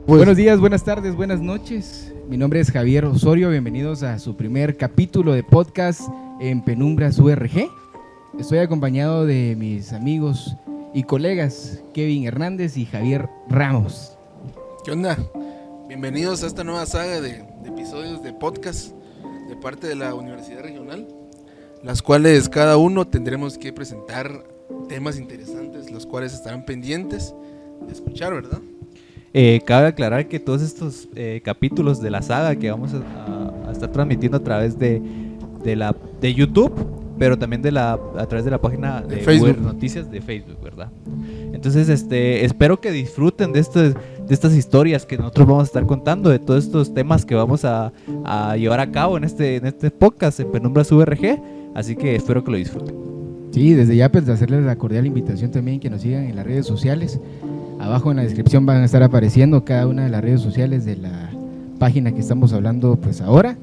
Buenos días, buenas tardes, buenas noches. Mi nombre es Javier Osorio. Bienvenidos a su primer capítulo de podcast en Penumbras URG. Estoy acompañado de mis amigos y colegas Kevin Hernández y Javier Ramos. ¿Qué onda? Bienvenidos a esta nueva saga de episodios de podcast de parte de la Universidad Regional, las cuales cada uno tendremos que presentar temas interesantes, los cuales estarán pendientes de escuchar, ¿verdad? Cabe aclarar que todos estos capítulos de la saga que vamos a estar transmitiendo a través de YouTube, pero también a través de la página de Facebook. Noticias de Facebook, ¿verdad? Entonces, espero que disfruten de estas historias que nosotros vamos a estar contando, de todos estos temas que vamos a llevar a cabo en este podcast en Penumbras URG, así que espero que lo disfruten. Sí, desde ya pues hacerles la cordial invitación también que nos sigan en las redes sociales. Abajo en la descripción van a estar apareciendo cada una de las redes sociales de la página que estamos hablando pues ahora.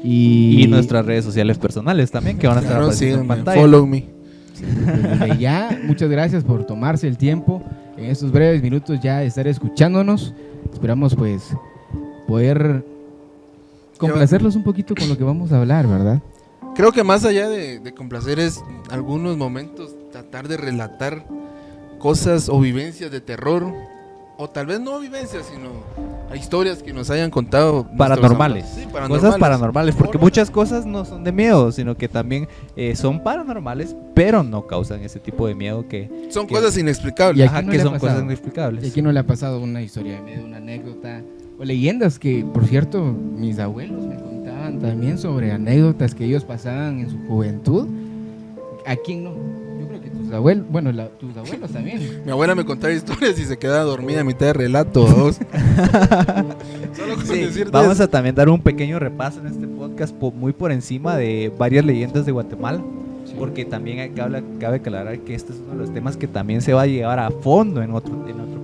Y nuestras redes sociales personales también, que van a estar apareciendo en pantalla. Follow me. Sí, pues desde ya, muchas gracias por tomarse el tiempo en estos breves minutos ya de estar escuchándonos. Esperamos pues poder complacerlos un poquito con lo que vamos a hablar, ¿verdad? Creo que más allá de complacer es algunos momentos tratar de relatar cosas o vivencias de terror, o tal vez no vivencias, sino historias que nos hayan contado paranormales. Sí, Cosas paranormales, porque muchas cosas no son de miedo, sino que también son paranormales, pero no causan ese tipo de miedo que son cosas inexplicables. ¿Y a quién no que le ha son pasado? cosas inexplicables. ¿Y a quién no le ha pasado una historia de miedo, una anécdota o leyendas que, por cierto, mis abuelos me contaban también sobre anécdotas que ellos pasaban en su juventud? ¿A quién no? Yo creo que tus abuelos, bueno, tus abuelos también. Mi abuela me contaba historias y se quedaba dormida a mitad de relato. Solo con Sí, decirte vamos eso. a también dar un pequeño repaso en este podcast muy por encima de varias leyendas de Guatemala, Sí. porque también cabe aclarar que este es uno de los temas que también se va a llevar a fondo en otro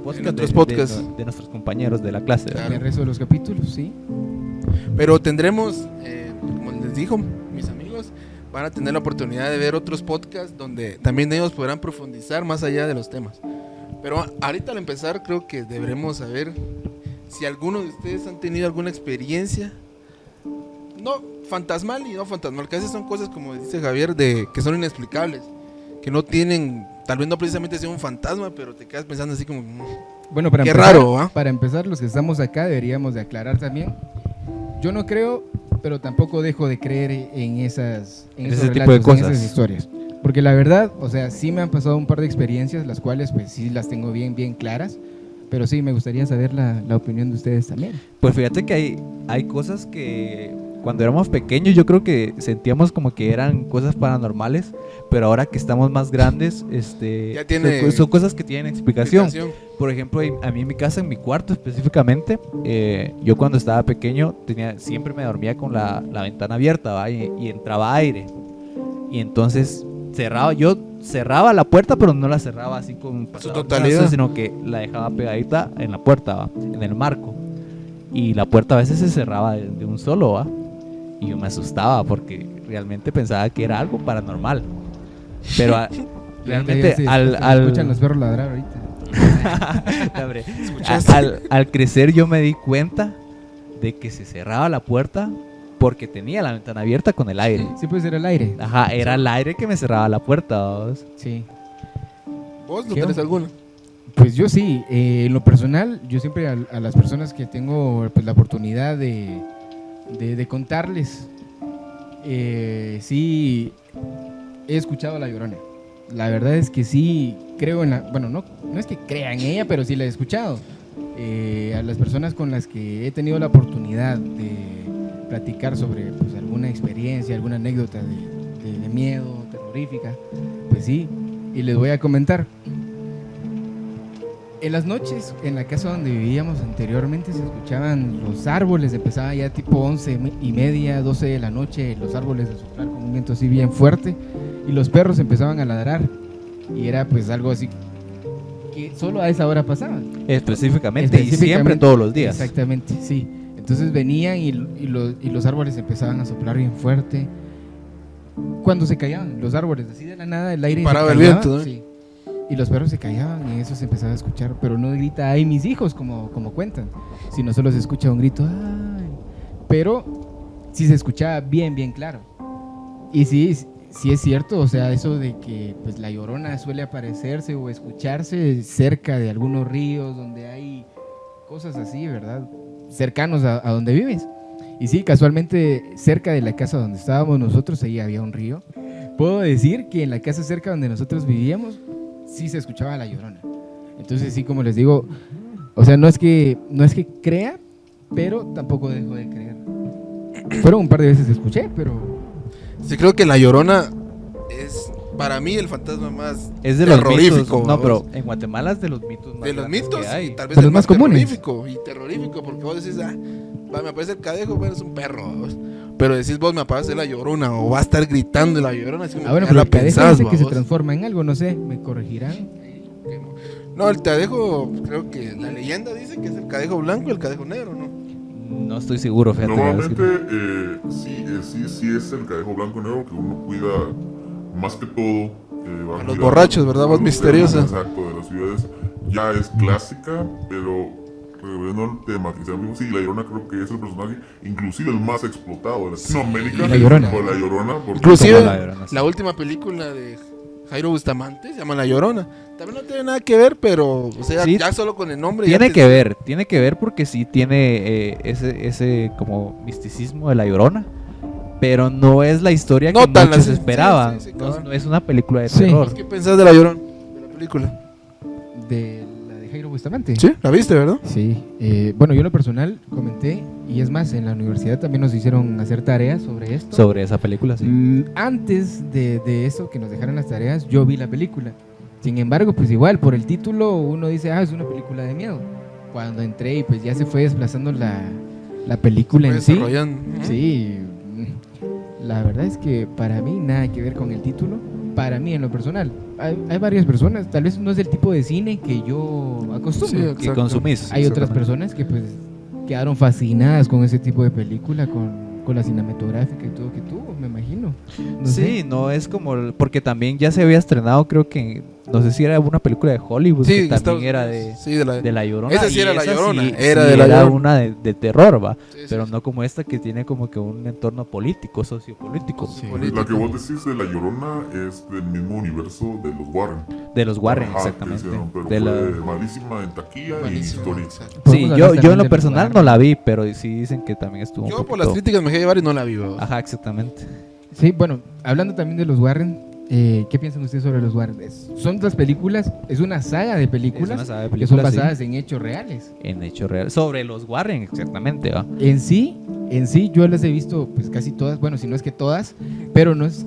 podcast, En otros podcasts. de nuestros compañeros de la clase, ¿verdad? En el resto de los capítulos, sí. Pero tendremos, como les dijo, mis amigos, van a tener la oportunidad de ver otros podcasts donde también ellos podrán profundizar más allá de los temas. Pero ahorita al empezar creo que deberemos saber si alguno de ustedes han tenido alguna experiencia, no fantasmal y no fantasmal, que a veces son cosas como dice Javier, que son inexplicables, que no tienen, tal vez no precisamente sea un fantasma, pero te quedas pensando así como... Bueno, Qué raro, ¿ah? Para empezar, los que estamos acá deberíamos de aclarar también. Yo no creo, pero tampoco dejo de creer en Ese esos tipo de relatos, cosas. en esas historias. Porque la verdad, o sea, sí me han pasado un par de experiencias, las cuales pues sí las tengo bien claras. Pero sí, me gustaría saber la opinión de ustedes también. Pues fíjate que hay cosas que cuando éramos pequeños yo creo que sentíamos como que eran cosas paranormales, pero ahora que estamos más grandes, Ya tiene son cosas que tienen explicación. Por ejemplo, a mí en mi casa, en mi cuarto específicamente, yo cuando estaba pequeño siempre me dormía con la ventana abierta, ¿va? Y entraba aire. Y entonces yo cerraba la puerta, pero no la cerraba así con su totalidad, sino que la dejaba pegadita en la puerta, ¿va? En el marco. Y la puerta a veces se cerraba de un solo, ¿va? Y yo me asustaba porque realmente pensaba que era algo paranormal. Pero realmente escuchan los perros ladrar ahorita. Hombre, ¿Escuchaste? al crecer yo me di cuenta de que se cerraba la puerta porque tenía la ventana abierta con el aire. Sí, puede ser el aire. Ajá, era el aire que me cerraba la puerta, ¿vos? Sí. ¿Vos no ¿Qué tenés onda? alguna? Pues yo sí, en lo personal, yo siempre a las personas que tengo pues, la oportunidad de contarles, sí he escuchado a La Llorona. La verdad es que sí creo en la, bueno, no es que crea en ella, pero sí la he escuchado. A las personas con las que he tenido la oportunidad de platicar sobre pues, alguna experiencia, alguna anécdota de miedo, terrorífica, pues sí, y les voy a comentar. En las noches, en la casa donde vivíamos anteriormente, se escuchaban los árboles, empezaba ya tipo 11:30, 12 de la noche, los árboles a soplar con un viento así bien fuerte, y los perros empezaban a ladrar, y era pues algo así que solo a esa hora pasaba. Específicamente y siempre todos los días. Exactamente, sí. Entonces venían y los árboles empezaban a soplar bien fuerte. Cuando se caían los árboles, así de la nada, el aire Paraba se el callaba, viento, ¿no? sí. Y los perros se callaban y eso se empezaba a escuchar, pero no grita "ay mis hijos" como cuentan, sino solo se escucha un grito "ay", pero sí se escuchaba bien claro. Y sí es cierto, o sea, eso de que pues la Llorona suele aparecerse o escucharse cerca de algunos ríos donde hay cosas así, ¿verdad? Cercanos a donde vives. Y sí, casualmente cerca de la casa donde estábamos nosotros, ahí había un río. Puedo decir que en la casa cerca donde nosotros vivíamos, sí se escuchaba la Llorona. Entonces sí, como les digo, o sea, no es que crea, pero tampoco dejo de creer. Fueron un par de veces que escuché, pero... Sí, creo que la Llorona es, para mí, el fantasma más Es de los terrorífico. mitos. No, ¿vos? pero en Guatemala es de los mitos más De los grandes mitos que hay. y tal vez De el los más más comunes. terrorífico y terrorífico, porque vos decís, me aparece el cadejo, bueno, es un perro, vos. Pero decís vos, me aparece la Llorona o va a estar gritando la Llorona, así como bueno, ya pero la el cadejo pensás, dice que se vos. transforma en algo, no sé, me corregirán. No, el cadejo, creo que la leyenda dice que es el cadejo blanco y el cadejo negro, ¿no? No estoy seguro, fíjate. Normalmente sí es el cadejo blanco y negro que uno cuida más que todo. Va A los cuidar borrachos, ¿verdad? a Voz los misteriosa. perros, exacto, de las ciudades. Ya es clásica, pero volviendo al tema, que sea mismo, sí, la Llorona creo que es el personaje, inclusive el más explotado de Latinoamérica. La Llorona. Por la Llorona. Porque Inclusive Como la Llorona, sí. la última película de Jairo Bustamante se llama La Llorona. También no tiene nada que ver, pero, o sea, Sí, ya solo con el nombre. Tiene ya que ver porque sí tiene ese como misticismo de la Llorona, pero no es la historia No que tan muchos así, esperaban. sí, No, cabal. no es una película de Sí. terror. ¿Qué pensás de La Llorona? De la película. De la de Jairo Bustamante. Sí, la viste, ¿verdad? Sí, bueno, yo en lo personal comenté, y es más, en la universidad también nos hicieron hacer tareas sobre esto. Sobre esa película, sí. Antes de eso, que nos dejaran las tareas, yo vi la película. Sin embargo, pues igual, por el título uno dice, es una película de miedo. Cuando entré y pues ya se fue desplazando la película Fue en sí. desarrollando. Sí, la verdad es que para mí nada que ver con el título. Para mí, en lo personal, hay varias personas, tal vez no es el tipo de cine que yo acostumbro. Sí, Que exacto. consumís. Hay otras exactamente. personas que pues quedaron fascinadas con ese tipo de película, con la cinematográfica y todo que tuvo, me imagino. No Sí, sé. no es como porque también ya se había estrenado, creo que no sé si era una película de Hollywood, Sí, que Estados también era Unidos. Sí, de la, de La Llorona. Esa sí y era La esa Llorona, sí- era sí de La era Llorona. una de terror, va, Sí, sí, pero sí. no como esta que tiene como que un entorno político, sociopolítico, Sí. La que vos decís de la Llorona es del mismo universo de los Warren. de los Warren, Ajá, exactamente. que hicieron, pero De la- fue malísima en taquilla y Malísimo, historia. exacto. Sí, Podemos hablar yo también en lo de personal los no la vi, pero sí dicen que también estuvo un Yo por poquito... las críticas me dejé llevar y no la vi, ¿verdad? Ajá, exactamente. Sí, bueno, hablando también de los Warren, ¿qué piensan ustedes sobre los Warren? Son dos películas, es una saga de Es películas una saga de que son películas, sí, basadas en hechos reales. en hechos reales. Sobre los Warren, exactamente, va. En sí, yo las he visto pues casi todas, bueno, si no es que todas, pero no es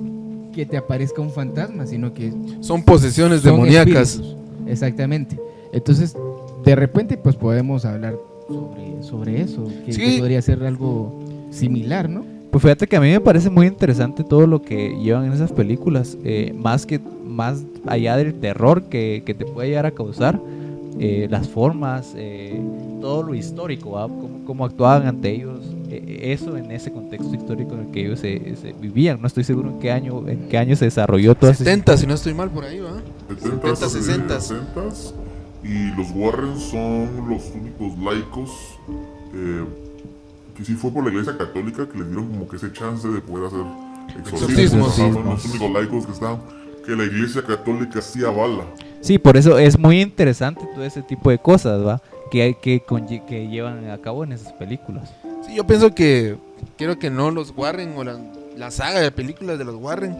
que te aparezca un fantasma, sino que Son posesiones son demoníacas. espíritus. Exactamente. Entonces, de repente, pues podemos hablar sobre eso, que Sí. podría ser algo similar, ¿no? Pues fíjate que a mí me parece muy interesante todo lo que llevan en esas películas, más allá del terror que te puede llegar a causar, las formas, todo lo histórico, ¿va? Cómo actuaban ante ellos, eso en ese contexto histórico en el que ellos se vivían. No estoy seguro en qué año se desarrolló todo ese 70, si no estoy mal por ahí, ¿va? 70, 60. 60 y los Warren son los únicos laicos que sí fue por la iglesia católica que les dieron como que ese chance de poder hacer exorcismos. Exorcismos. Son los únicos laicos que la iglesia católica sí avala. Sí, por eso es muy interesante todo ese tipo de cosas, ¿va? Que llevan a cabo en esas películas. Sí, yo pienso que creo que no los Warren o la saga de películas de los Warren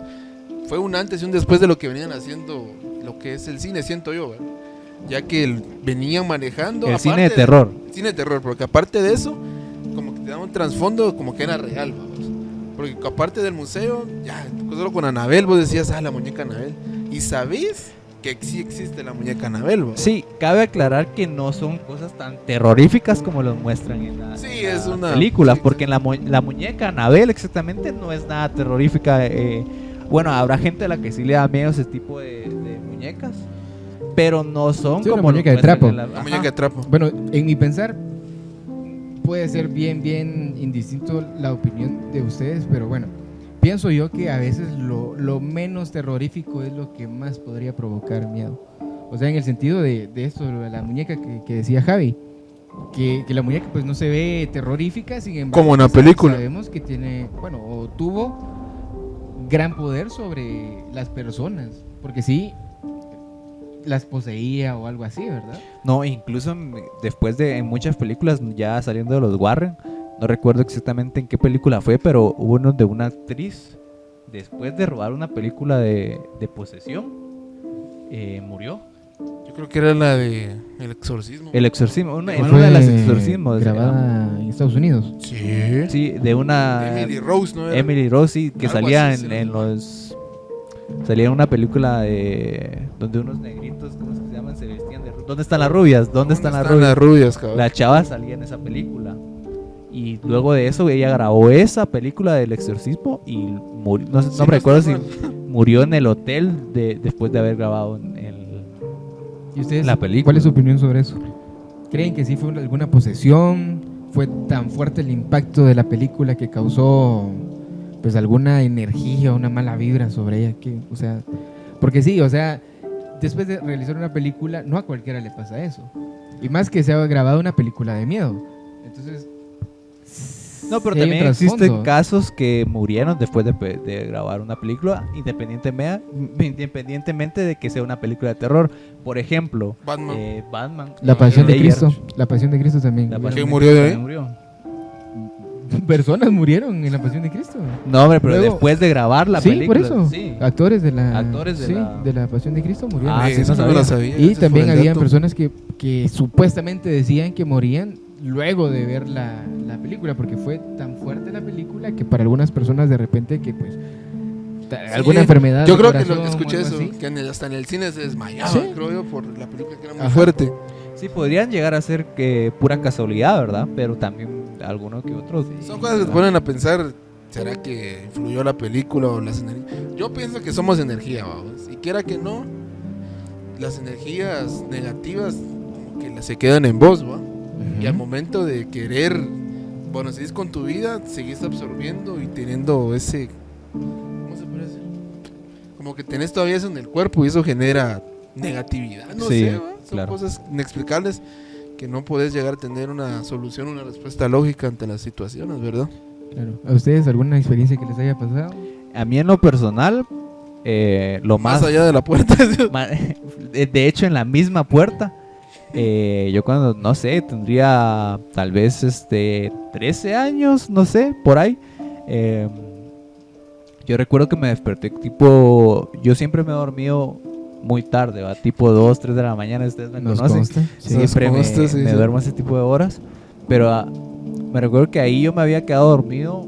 fue un antes y un después de lo que venían haciendo lo que es el cine, siento yo, ¿verdad? Ya que venían manejando El aparte cine de terror. cine de terror, porque aparte de eso como que te daba un trasfondo como que era real, vamos. Porque aparte del museo, ya solo con Anabel vos decías, la muñeca Anabel, y sabés que sí existe la muñeca Anabel, ¿va? Sí, cabe aclarar que no son cosas tan terroríficas como los muestran en la, Sí, en es la una- película, sí, porque sí. la muñeca Anabel exactamente no es nada terrorífica. Bueno, habrá gente a la que sí le da miedo ese tipo de muñecas, pero no son Sí, una como muñeca los de muestran trapo. en La ajá. muñeca de trapo. Bueno, en mi pensar puede ser bien indistinto la opinión de ustedes, pero bueno, pienso yo que a veces lo menos terrorífico es lo que más podría provocar miedo. O sea, en el sentido de esto, de la muñeca que decía Javi. Que la muñeca pues no se ve terrorífica, sin embargo, Como en la pues, película. sabemos que tiene, bueno, o tuvo gran poder sobre las personas, porque sí, las poseía o algo así, ¿verdad? No, incluso después en muchas películas, ya saliendo de los Warren, no recuerdo exactamente en qué película fue, pero hubo uno de una actriz, después de robar una película de posesión, murió. Yo creo que era la de El Exorcismo. El exorcismo, una Fue de las exorcismos. grabada en Estados Unidos. Sí. Sí, de una... Emily Rose, ¿no? Era? Emily Rose, sí, que Algo salía así, sí. en los... Salía en una película donde unos negritos, ¿cómo es que se llaman? Se vestían de... ¿Dónde están las rubias? ¿Dónde están las rubias? las rubias, cabrón? La chava salía en esa película. Y luego de eso ella grabó esa película del exorcismo y murió, no Sí, me recuerdo si está mal. murió en el hotel después de haber grabado ¿Y ustedes, la película. cuál es su opinión sobre eso? ¿Creen que sí fue alguna posesión? ¿Fue tan fuerte el impacto de la película que causó pues alguna energía, una mala vibra sobre ella? O sea, porque sí, o sea, después de realizar una película, no a cualquiera le pasa eso. Y más que se ha grabado una película de miedo. Entonces, No, pero sí hay un también existen trasfondo. casos que murieron después de grabar una película, independientemente de que sea una película de terror. Por ejemplo, Batman. Batman. La Pasión de Ledger. Cristo. La Pasión de Cristo también. La ¿Quién Pasión de murió de Cristo ahí? también murió. Personas murieron en la Pasión de Cristo. No, hombre, pero Luego- después de grabar la Sí, película. por eso. Sí. Actores de la Actores de la- Pasión de Cristo murieron. Ah, sí, Eso no no me la sabía. sabía. Y Gracias también por el había dato. personas que supuestamente decían que morían luego de ver la película, porque fue tan fuerte la película que para algunas personas de repente que pues alguna Sí, enfermedad Yo de creo que corazón lo que o escuché algo eso, así. que hasta en el cine se desmayaba, Sí. creo yo, por la película que era muy Ajá. fuerte. Sí, podrían llegar a ser que pura casualidad, ¿verdad? Pero también alguno que otro. Son cosas que te ponen a pensar, ¿será que influyó la película o las energías? Yo pienso que somos energía, vamos. Y quiera que no, las energías negativas como que se quedan en vos, ¿va? Y al momento de querer, bueno, seguís con tu vida, seguís absorbiendo y teniendo ese, ¿cómo se puede decir? Como que tenés todavía eso en el cuerpo y eso genera negatividad, no Sí, sé, ¿va? Son claro. cosas inexplicables que no podés llegar a tener una solución, una respuesta lógica ante las situaciones, ¿verdad? Claro. ¿A ustedes alguna experiencia que les haya pasado? A mí en lo personal, lo Más más... allá de la puerta. de hecho, en la misma puerta, yo cuando, no sé, tendría tal vez 13 años, no sé, por ahí. Yo recuerdo que me desperté tipo, yo siempre me he dormido muy tarde, ¿va? Tipo 2, 3 de la mañana, ustedes me ¿Nos conocen. consta? Sí. Siempre Nos consta, sí, me sí. duermo ese tipo de horas. Pero me recuerdo que ahí yo me había quedado dormido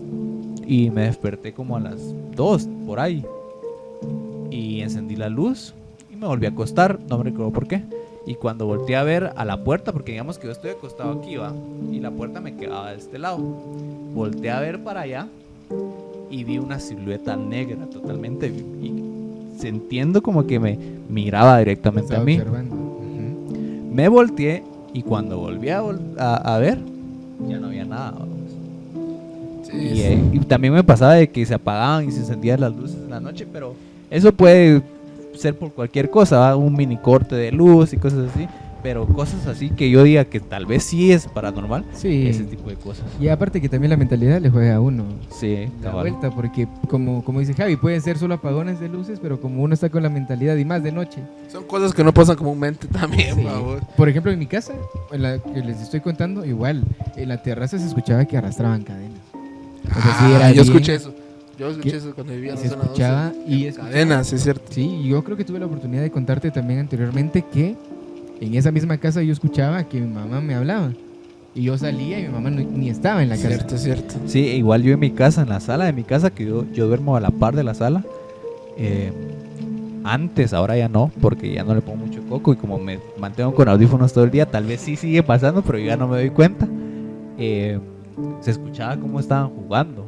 y me desperté como a las 2 por ahí. Y encendí la luz y me volví a acostar, no me recuerdo por qué. Y cuando volteé a ver a la puerta, porque digamos que yo estoy acostado aquí, va, y la puerta me quedaba de este lado. Volteé a ver para allá y vi una silueta negra totalmente. Y sintiendo como que me miraba directamente Estaba a mí. observando. Ujú. Me volteé y cuando volví a ver, ya no había nada. Vamos. Sí, Y también me pasaba de que se apagaban y se encendían las luces en la noche, pero eso puede ser por cualquier cosa, ¿va? Un mini corte de luz y cosas así, pero cosas así que yo diga que tal vez sí es paranormal, Sí. ese tipo de cosas. Y aparte que también la mentalidad le juega a uno Sí, la cabal. vuelta, porque como dice Javi, pueden ser solo apagones de luces, pero como uno está con la mentalidad y más de noche. Son cosas que no pasan comúnmente también, Sí. babos. Por ejemplo, en mi casa, en la que les estoy contando, igual, en la terraza se escuchaba que arrastraban cadenas. O sea, sí era yo bien- escuché eso. Yo escuché ¿Qué? eso cuando vivía Y en se la zona escuchaba 12. y En escuchaba- cadenas, es cierto. Sí, yo creo que tuve la oportunidad de contarte también anteriormente que en esa misma casa yo escuchaba que mi mamá me hablaba. Y yo salía y mi mamá ni estaba en la casa. Cierto, cierto. Sí, igual yo en mi casa, en la sala de mi casa, que yo duermo a la par de la sala. Antes, ahora ya no, porque ya no le pongo mucho coco y como me mantengo con audífonos todo el día, tal vez sí sigue pasando, pero yo ya no me doy cuenta. Se escuchaba cómo estaban jugando,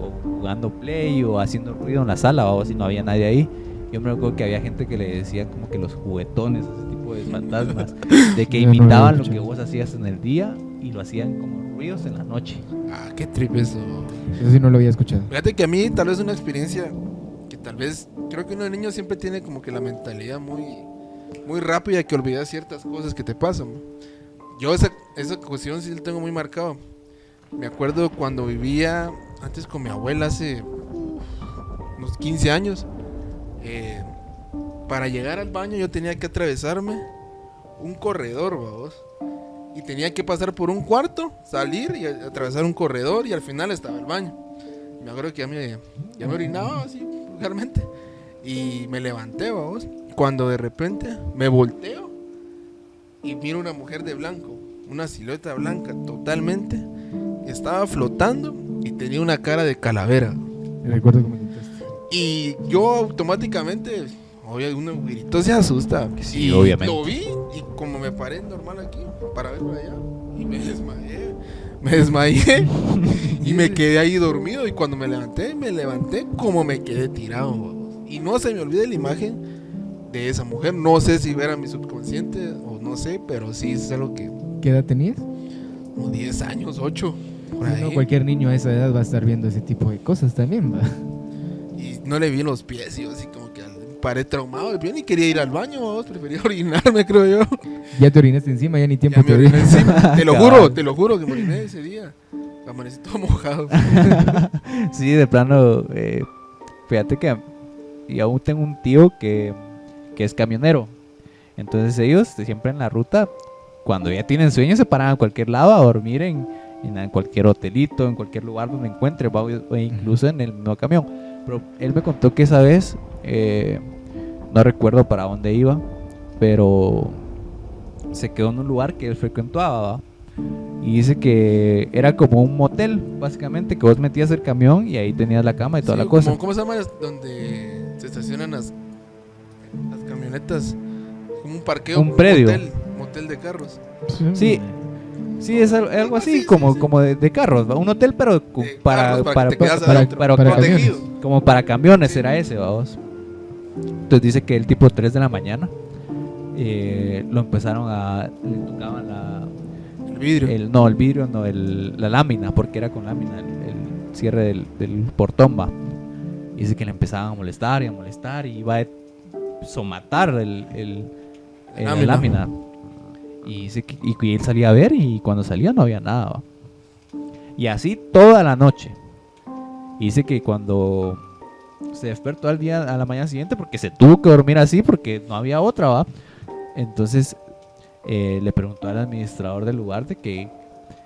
o jugando play, o haciendo ruido en la sala, o si no había nadie ahí. Yo me recuerdo que había gente que le decía como que los juguetones, ese tipo de fantasmas, de que Yo no lo imitaban había lo que escuchado. vos hacías en el día y lo hacían como ruidos en la noche. Ah, qué trip eso. Eso sí no lo había escuchado. Fíjate que a mí tal vez una experiencia que tal vez, creo que uno de niño siempre tiene como que la mentalidad muy, muy rápida que olvidas ciertas cosas que te pasan. Yo esa cuestión sí la tengo muy marcado. Me acuerdo cuando vivía antes con mi abuela hace unos 15 años. Para llegar al baño yo tenía que atravesarme un corredor, vamos. Y tenía que pasar por un cuarto, salir y atravesar un corredor y al final estaba el baño. Me acuerdo que ya me orinaba así vulgarmente y me levanté, vamos. Cuando de repente me volteo y miro una mujer de blanco, una silueta blanca totalmente, estaba flotando y tenía una cara de calavera. Recuerdo que me contaste. Y yo automáticamente, uno gritó, se asusta. Sí, y obviamente. Lo vi y como me paré normal aquí para verlo allá y me desmayé y me quedé ahí dormido y cuando me levanté como me quedé tirado, vamos. Y no se me olvida la imagen de esa mujer. No sé si era mi subconsciente o no sé, pero sí es algo que... ¿Qué edad tenías? Como 10 años, 8. Por Sí, ahí. no, cualquier niño a esa edad va a estar viendo ese tipo de cosas también, ¿va? Y no le vi los pies, y yo así como que paré traumado. Yo ni quería ir al baño, vos, prefería orinarme, creo yo. Ya te orinaste encima, ya ni tiempo Ya me te oriné orinas. encima. Te lo juro que me oriné ese día. Amanecí todo mojado. Sí, de plano, fíjate que y aún tengo un tío que es camionero. Entonces ellos siempre en la ruta, cuando ya tienen sueño, se paran a cualquier lado a dormir en cualquier hotelito, en cualquier lugar donde encuentre, o incluso en el mismo camión. Pero él me contó que esa vez, no recuerdo para dónde iba, pero se quedó en un lugar que él frecuentaba, ¿va? Y dice que era como un motel, básicamente, que vos metías el camión y ahí tenías la cama y toda Sí, la cosa. ¿Cómo se llama? Donde se estacionan las camionetas. Como un parqueo. Un predio. Motel de carros. Sí, sí, es algo así, Sí, como, sí. como de carros, ¿va? Un hotel, pero Carros, para que te quedas adentro, para protegido. como para camiones Sí. era ese, vamos. Entonces dice que el tipo 3 de la mañana lo empezaron le tocaban El vidrio. el vidrio, no, la lámina, porque era con lámina el cierre del portón, va. Y dice que le empezaban a molestar y iba a somatar la lámina. Y dice que él salía a ver y cuando salía no había nada, va. Y así toda la noche. Y dice que cuando se despertó a la mañana siguiente, porque se tuvo que dormir así porque no había otra, va. Entonces le preguntó al administrador del lugar de que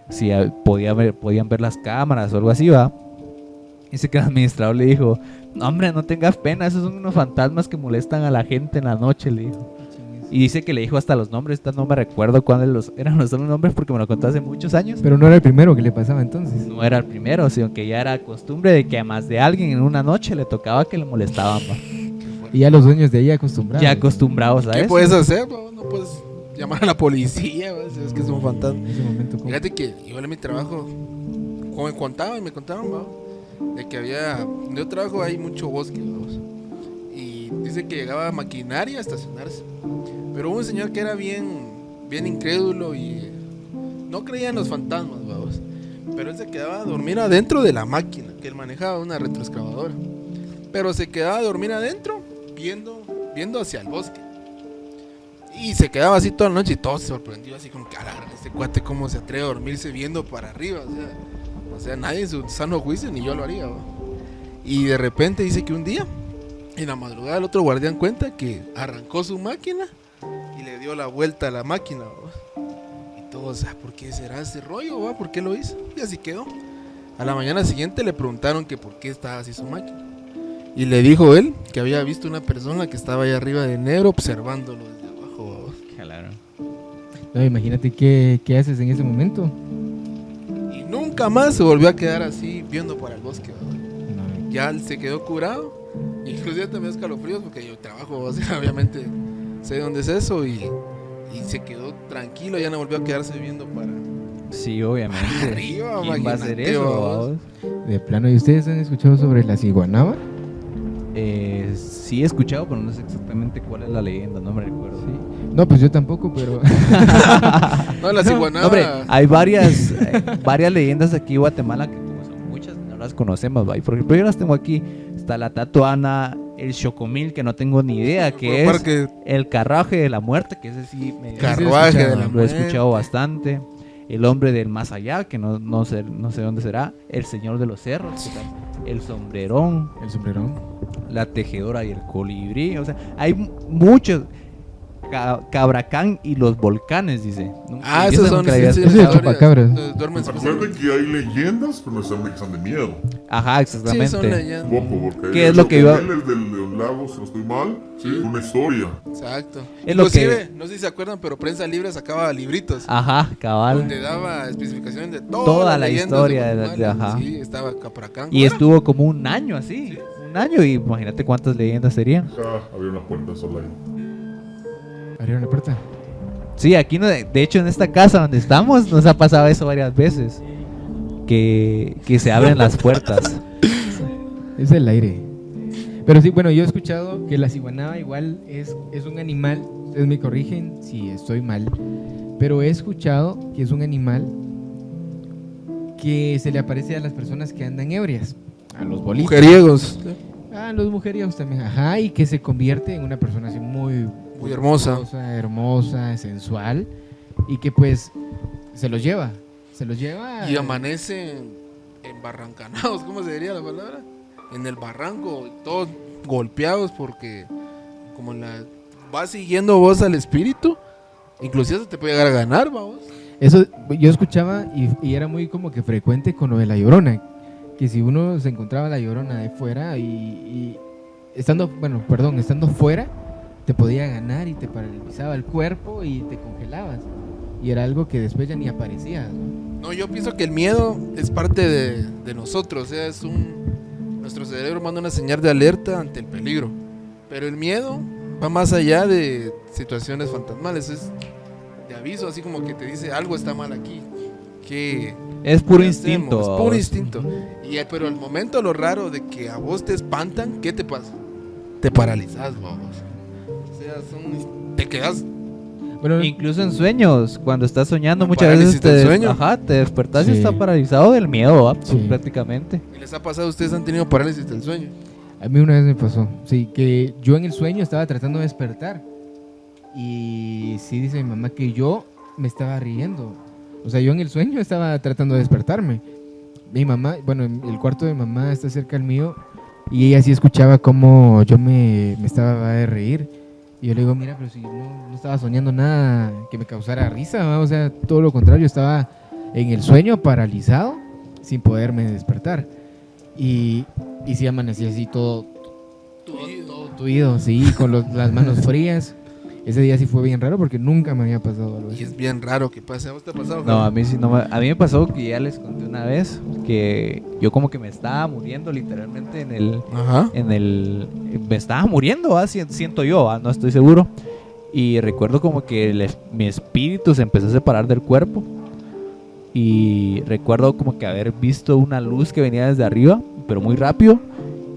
si podían ver las cámaras o algo así, va. Dice que el administrador le dijo: no, hombre, no tengas pena, esos son unos fantasmas que molestan a la gente en la noche, le dijo. Y dice que le dijo hasta los nombres. No me recuerdo cuáles eran los nombres porque me lo contó hace muchos años. Pero no era el primero que le pasaba entonces. No era el primero, sino que ya era costumbre de que a más de alguien en una noche le tocaba que le molestaban, va. Y ya los dueños de ahí acostumbrados. Ya acostumbrados a ¿Qué eso. puedes hacer, bro? No puedes llamar a la policía, bro, si es que es un fantasma. En ese momento, ¿cómo? Fíjate que igual en mi trabajo, como me contaban, bro, de que donde yo trabajo hay mucho bosque, bro, y dice que llegaba maquinaria a estacionarse. Pero hubo un señor que era bien incrédulo y no creía en los fantasmas, vamos. Pero él se quedaba a dormir adentro de la máquina, que él manejaba una retroexcavadora. Pero se quedaba a dormir adentro, viendo hacia el bosque. Y se quedaba así toda la noche y todo se sorprendió, así como que, este cuate cómo se atreve a dormirse viendo para arriba. O sea, nadie en su sano juicio, ni yo lo haría, ¿va? Y de repente dice que un día, en la madrugada, el otro guardián cuenta que arrancó su máquina y le dio la vuelta a la máquina, ¿va? Y todos, ¿por qué será ese rollo, va? ¿Por qué lo hizo? Y así quedó. A la mañana siguiente le preguntaron que por qué estaba así su máquina. Y le dijo él que había visto una persona que estaba ahí arriba de negro observándolo desde abajo, ¿va? Claro. No, imagínate qué haces en ese momento. Y nunca más se volvió a quedar así viendo para el bosque, ¿va? No, Ya él se quedó curado. Inclusive también escalofríos porque yo trabajo, o sea, obviamente sé dónde es eso y se quedó tranquilo, ya no volvió a quedarse viendo para Sí, obviamente. arriba. ¿Quién va a hacer imagínate, eso, vos. vos? de plano. ¿Y ustedes han escuchado sobre la ciguanaba? Sí he escuchado, pero no sé exactamente cuál es la leyenda, no me recuerdo. Sí. No, pues yo tampoco, pero No, la ciguanaba. No, hombre, hay varias leyendas aquí en Guatemala que como son muchas, no las conocemos, ¿va? Y por ejemplo, yo las tengo aquí. Está la Tatuana, el chocomil, que no tengo ni idea qué es, el carruaje de la muerte, que ese sí carruaje de la lo he escuchado bastante, el hombre del más allá, que no sé dónde será, el señor de los cerros, el sombrerón, la tejedora y el colibrí, o sea, hay muchos. Cabracán y los volcanes, dice. Esos son chupacabras. Acuérdate que hay leyendas, pero no están de miedo. Ajá, exactamente. Sí, son leyendas. ¿Qué es lo que iba? El de los lagos, si no estoy mal, una historia. Exacto. Es lo Inclusive, no sé si se acuerdan, pero Prensa Libre sacaba libritos. Ajá, cabal. Donde daba especificaciones de toda la historia de ajá. Sí, estaba Capracán. Y estuvo como un año así. Sí. Un año, y imagínate cuántas leyendas serían. Había una puerta sola ahí. ¿Abrieron la puerta? Sí, aquí de hecho en esta casa donde estamos nos ha pasado eso varias veces. Que se abren las puertas. Es el aire. Pero sí, bueno, yo he escuchado que la ciguanaba igual es un animal. Ustedes me corrigen si estoy mal. Pero he escuchado que es un animal que se le aparece a las personas que andan ebrias. A los bolitos. Mujeriegos. A los mujeriegos también. Ajá, y que se convierte en una persona así muy hermosa, sensual, y que pues se los lleva y amanecen embarrancanados, ¿cómo se diría la palabra? En el barranco, todos golpeados porque como vas siguiendo vos al espíritu, inclusive se te puede llegar a ganar, vamos. Eso yo escuchaba y era muy como que frecuente con lo de la Llorona, que si uno se encontraba la Llorona de fuera y estando fuera, te podía ganar y te paralizaba el cuerpo y te congelabas. Y era algo que después ya ni aparecía, ¿no? No, yo pienso que el miedo es parte de nosotros, o sea, nuestro cerebro manda una señal de alerta ante el peligro. Pero el miedo va más allá de situaciones fantasmales, es de aviso, así como que te dice algo está mal aquí. Es puro instinto. Es puro instinto. Pero el momento, lo raro de que a vos te espantan, ¿qué te pasa? Te paralizas, vamos. Te quedas. Bueno, incluso en sueños, cuando estás soñando, muchas veces te despertás y estás paralizado del miedo, prácticamente. ¿Y les ha pasado? ¿Ustedes han tenido parálisis del sueño? A mí una vez me pasó, sí, que yo en el sueño estaba tratando de despertar. Y sí dice mi mamá que yo me estaba riendo. O sea, yo en el sueño estaba tratando de despertarme. Mi mamá, bueno, el cuarto de mamá está cerca del mío, y ella sí escuchaba cómo yo me estaba de reír. Y yo le digo, mira, pero si no estaba soñando nada que me causara risa, ¿no? O sea, todo lo contrario, estaba en el sueño paralizado, sin poderme despertar. Y sí amanecí así todo tuido, sí, con las manos frías. Ese día sí fue bien raro porque nunca me había pasado algo así. Y es bien raro que pase. ¿A vos te ha pasado? No, a mí sí a mí me pasó que ya les conté una vez que yo como que me estaba muriendo literalmente me estaba muriendo, siento yo, no estoy seguro. Y recuerdo como que mi espíritu se empezó a separar del cuerpo. Y recuerdo como que haber visto una luz que venía desde arriba, pero muy rápido.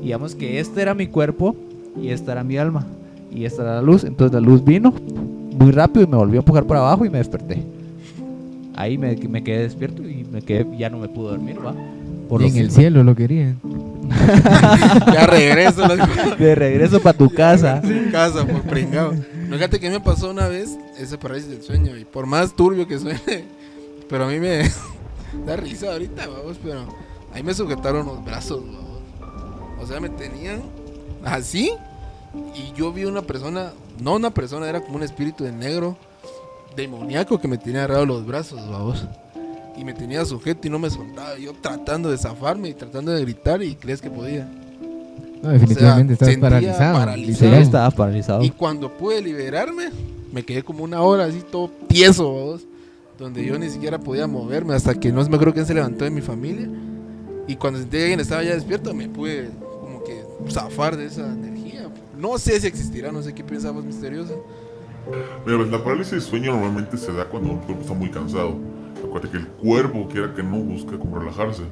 Y digamos que este era mi cuerpo y esta era mi alma. Y esta era la luz, entonces la luz vino muy rápido y me volvió a empujar para abajo y me desperté. Ahí me quedé despierto y ya no me pude dormir, ¿va? Y en el cielo lo querían. Ya regreso. De regreso para tu casa. Casa, por pringado. Fíjate que me pasó una vez ese parálisis del sueño, y por más turbio que suene, pero a mí me da risa ahorita, vamos, pero ahí me sujetaron los brazos, vamos. O sea, me tenían así. Y yo vi una persona, no una persona, era como un espíritu de negro, demoníaco, que me tenía agarrado los brazos, vamos. Y me tenía sujeto y no me soltaba. Yo tratando de zafarme y tratando de gritar, y crees que podía. No, definitivamente estabas paralizado. Ya estabas paralizado. Y cuando pude liberarme, me quedé como una hora así todo tieso, vamos, donde yo ni siquiera podía moverme, hasta que no me acuerdo quién se levantó de mi familia. Y cuando sentí que alguien estaba ya despierto, me pude como que zafar de esa energía. No sé si existirá, no sé qué pensabas, misterioso. Mira, pues, la parálisis de sueño normalmente se da cuando el cuerpo está muy cansado. Acuérdate que el cuerpo, quiera que no, busca como relajarse.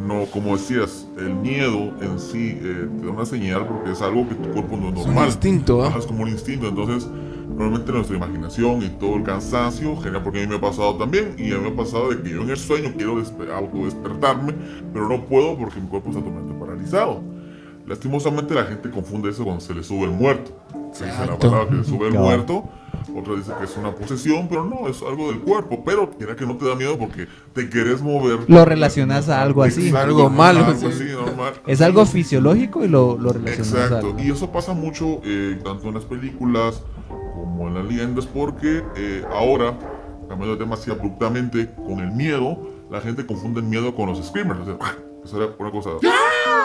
No, como decías, el miedo en sí te da una señal porque es algo que tu cuerpo no es normal. Es un instinto, ¿eh? Es como un instinto. Entonces, normalmente nuestra imaginación y todo el cansancio genera, porque a mí me ha pasado también. Y a mí me ha pasado de que yo en el sueño quiero autodespertarme, pero no puedo porque mi cuerpo está totalmente paralizado. Lastimosamente la gente confunde eso cuando se le sube el muerto. Se dice la Exacto. palabra que se sube el Cabal. muerto, otra dice que es una posesión, pero no, es algo del cuerpo. Pero mira que no te da miedo porque te querés mover. Lo relacionas a algo así. Exacto, Algo malo, algo sí. así, normal. Es algo fisiológico y lo relacionas a Exacto, algo. y eso pasa mucho tanto en las películas como en las leyendas porque ahora, cambiando de tema así abruptamente, con el miedo, la gente confunde el miedo con los screamers. O sea, eso era una cosa.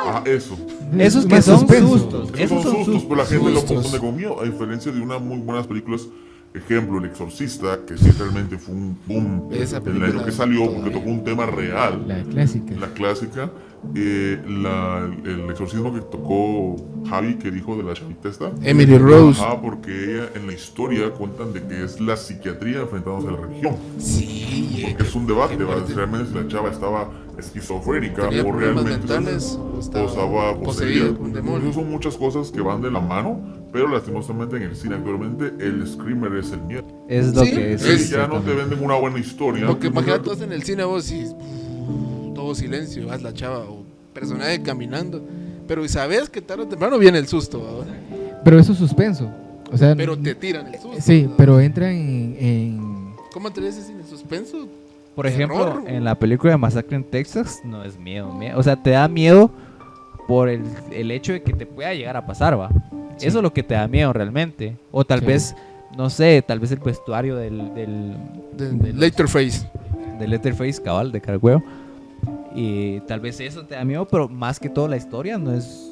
Ah, eso. Esos que Más son suspenso. sustos. Esos son sustos, pero la gente lo Sustos. confunde con miedo. A diferencia de unas muy buenas películas, ejemplo, El Exorcista, que sí realmente fue un boom Esa el película año que salió porque todavía. tocó un tema real. La clásica. La clásica, el exorcismo que tocó Javi, que dijo de la chavita esta. Emily Rose. Ajá, porque ella en la historia cuentan de que es la psiquiatría enfrentándose a la religión. Sí, Porque es un debate, qué ¿va? fuerte. Realmente si la chava estaba esquizofrénica Tenía o problemas realmente mentales o estaba estaba poseída poseída. por un demonio. Entonces son muchas cosas que van de la mano, pero lastimosamente en el cine actualmente el screamer es el miedo. Es lo Sí, que es. Sí, es- ya no te venden una buena historia. Porque imagínate tú en el cine vos y todo silencio, vas la chava o personaje caminando, pero sabes que tarde o temprano viene el susto, ¿va? Pero eso es suspenso. O sea, Pero te tiran el susto. sí, ¿va? pero entra en ¿Cómo entrarías en el suspenso? Por ejemplo, Terror. en la película de Masacre en Texas, no es miedo. O sea, te da miedo por el hecho de que te pueda llegar a pasar, ¿va? Sí. Eso es lo que te da miedo realmente. O tal Sí. vez, no sé, tal vez el vestuario del De Leatherface. Letterface, cabal, de Carhuevo. Y tal vez eso te da miedo, pero más que todo la historia no es